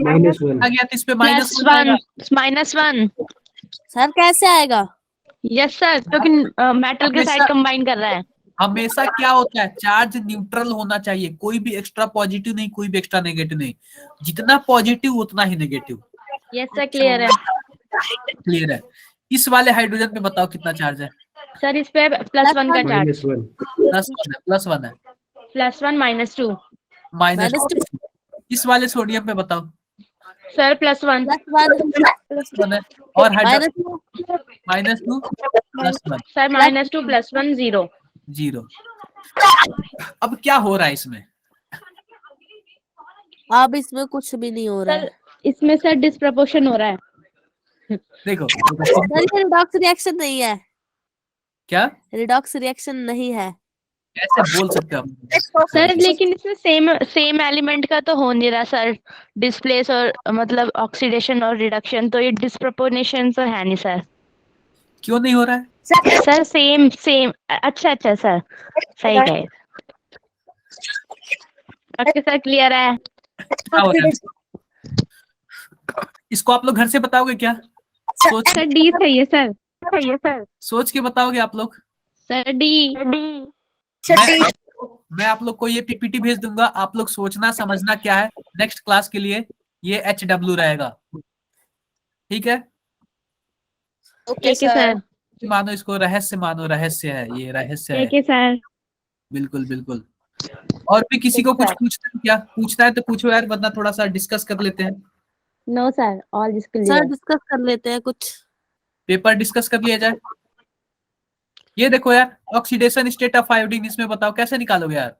गया तो इस पे -1 आएगा। -1। सर कैसे आएगा? यस सर, क्योंकि मेटल के साथ हमेशा- कंबाइन कर रहा है। हमेशा क्या होता है, चार्ज न्यूट्रल होना चाहिए। कोई भी एक्स्ट्रा पॉजिटिव नहीं, कोई भी एक्स्ट्रा नेगेटिव नहीं। जितना पॉजिटिव उतना ही नेगेटिव। यस सर, क्लियर है। क्लियर है? इस वाले हाइड्रोजन पे बताओ कितना चार्ज है? सर इस पे +1 का चार्ज। +1 है। +1 -2। -2। इस वाले सोडियम पे बताओ। सर +1। +1 है। और हाइड्रोजन -2 +1 सर -2 +1 0। 0। अब क्या हो रहा है इसमें? अब इसमें कुछ भी नहीं हो रहा है। इसमें सर डिस्प्रपोर्शन हो रहा है। देखो सर ये रिडॉक्स रिएक्शन नहीं है। क्या रिडॉक्स रिएक्शन नहीं है। ऐसे बोल सकते हो आप? सर लेकिन इसमें सेम एलिमेंट का तो हो नहीं रहा सर। डिस्प्लेस और मतलब ऑक्सीडेशन और रिडक्शन, तो ये डिस्प्रपोर्शनेशन तो है नहीं सर। क्यों नहीं हो रहा है? Sir same. अच्छा सर, सही कहे। ओके सर, क्लियर है। क्या हो रहा है? इसको आप लोग घर से बताओगे क्या? सोच सर D सही है सर। सोच के बताओगे आप लोग? Sir D। मैं आप लोग को ये पीपीटी भेज दूंगा। आप लोग सोचना समझना क्या है, नेक्स्ट क्लास के लिए ये HW रहेगा। ठीक है? ओके ठीक है सर। सर। मानो इसको रहस्य मानो, रहस्य है, ये रहस्य है। ठीक है सर। बिल्कुल बिल्कुल। और भी किसी को कुछ पूछना है क्या? पूछना है तो पूछो यार, वरना थोड़ा सा डिस्कस कर लेते हैं। No sir, all is sir clear. Discuss कर लेते हैं कुछ। पेपर डिस्कस कर लिया जाए। ये देखो यार, ऑक्सीडेशन स्टेट ऑफ आयोडीन, इसमें बताओ कैसे निकालोगे यार?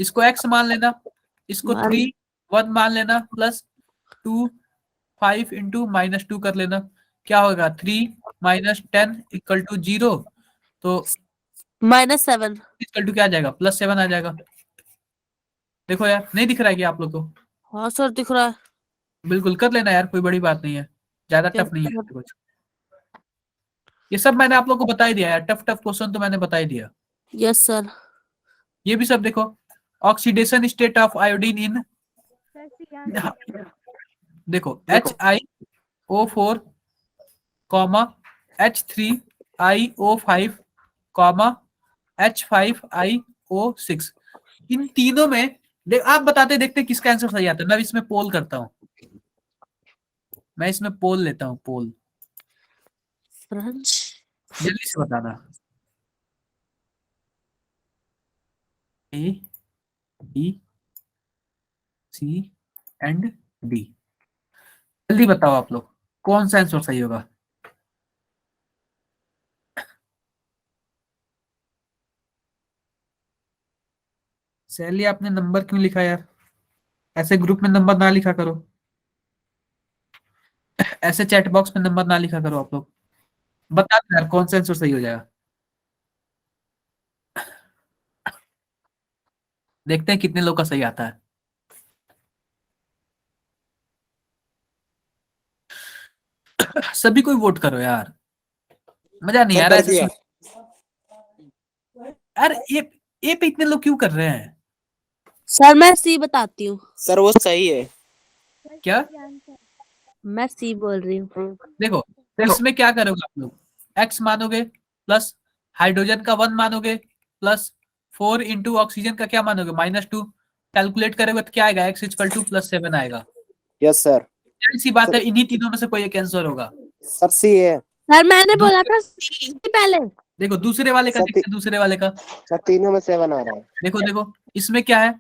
इसको x मान लेना, इसको मान- 3 1 मान लेना, प्लस 2 5 इंटू -2 कर लेना। क्या होगा? 3 -10 इक्वल टू 0। तो -7। इक्वल टू क्या आ जाएगा? +7 आ जाएगा। देखो यार, नहीं दिख रहा है क्या आप लोग को? हाँ सर दिख रहा है। बिल्कुल कर लेना यार, कोई बड़ी बात नहीं है, ज्यादा Yes, टफ नहीं है sir. कुछ। ये सब मैंने आप लोग को बता ही दिया यार, टफ टफ क्वेश्चन तो मैंने बता ही दिया। Yes sir. ये भी सब देखो, ऑक्सीडेशन स्टेट ऑफ आयोडीन इन, देखो HiO4 comma H3IO5 comma H5IO6, इन तीनों में आप बताते देखते किसका आंसर सही आता है। मैं इसमें पोल करता हूं, मैं इसमें पोल लेता हूं, पोल। फ्रेंच। जल्दी से बताना। A B C and D, जल्दी बताओ आप लोग कौन सा आंसर सही होगा। सैली आपने नंबर क्यों लिखा यार? ऐसे ग्रुप में नंबर ना लिखा करो, ऐसे चैट बॉक्स में नंबर ना लिखा करो आप लोग। बता दो यार कौन सा आंसर सही हो जाएगा। देखते हैं कितने लोग का सही आता है। सभी कोई वोट करो यार, मजा नहीं आ रहा ऐसे यार। ए पे इतने लोग क्यों कर रहे हैं? सर मैं सी बताती हूँ। सर वो सही है। क्या? मैं सी बोल रही हूँ। देखो इसमें क्या करोगे आप लोग? x मानोगे, प्लस हाइड्रोजन का 1 मानोगे, प्लस 4 इंटू ऑक्सीजन का क्या मानोगे? -2। कैलकुलेट करोगे तो क्या आएगा? x इक्वल टू +7 आएगा। Yes sir. ऐसी बात है, इन्हीं तीनों में से कोई एक आंसर होगा। सर सी है। सर मैंने बोला था C पहले। देखो दूसरे वाले का, सर, देखते हैं दूसरे वाले का। सर तीनों में 7 आ रहा है। देखो देखो इसमें क्या है,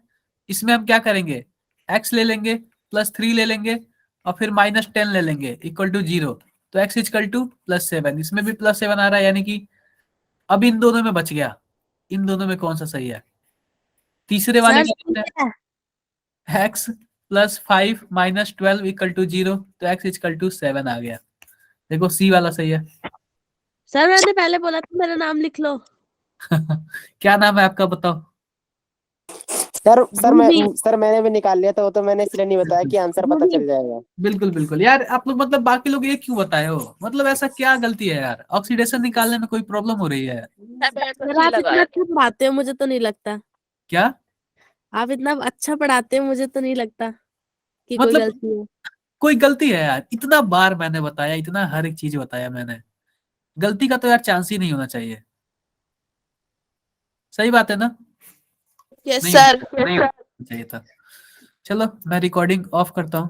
इसमें हम क्या करेंगे? x ले लेंगे, +3 ले लेंगे, और फिर -10 ले लेंगे इक्वल टू 0। तो x इक्वल टू +7, इसमें भी +7 आ रहा है, यानी कि अब इन दोनों में बच गया। इन दोनों में कौन सा सही है? तीसरे वाले सर का देखते हैं, x +5 -12 इक्वल टू 0। तो x इक्वल टू 7 आ गया। देखो सी वाला सही है। सर मैंने पहले बोला था मेरा नाम लिख लो। क्या नाम है आपका बताओ? सर मैंने भी निकाल लिया था, वो तो मैंने इसलिए नहीं बताया कि आंसर पता चल जाएगा। बिल्कुल बिल्कुल यार, आप लोग मतलब बाकी लोग ये क्यों बताए हो? मतलब ऐसा क्या गलती है यार? ऑक्सीडेशन निकालने में कोई प्रॉब्लम हो रही है? सर आप इतना अच्छा पढ़ाते हो, मुझे तो नहीं लगता। क्या आप इतना अच्छा पढ़ाते हो, मुझे तो नहीं लगता कि कोई मतलब गलती है। कोई गलती है यार? इतना बार मैंने बताया, इतना हर एक चीज बताया मैंने, गलती का तो यार चांस ही नहीं होना चाहिए। सही बात है ना? यस नहीं सर। नहीं होना चाहिए था। चलो मैं रिकॉर्डिंग ऑफ करता हूँ।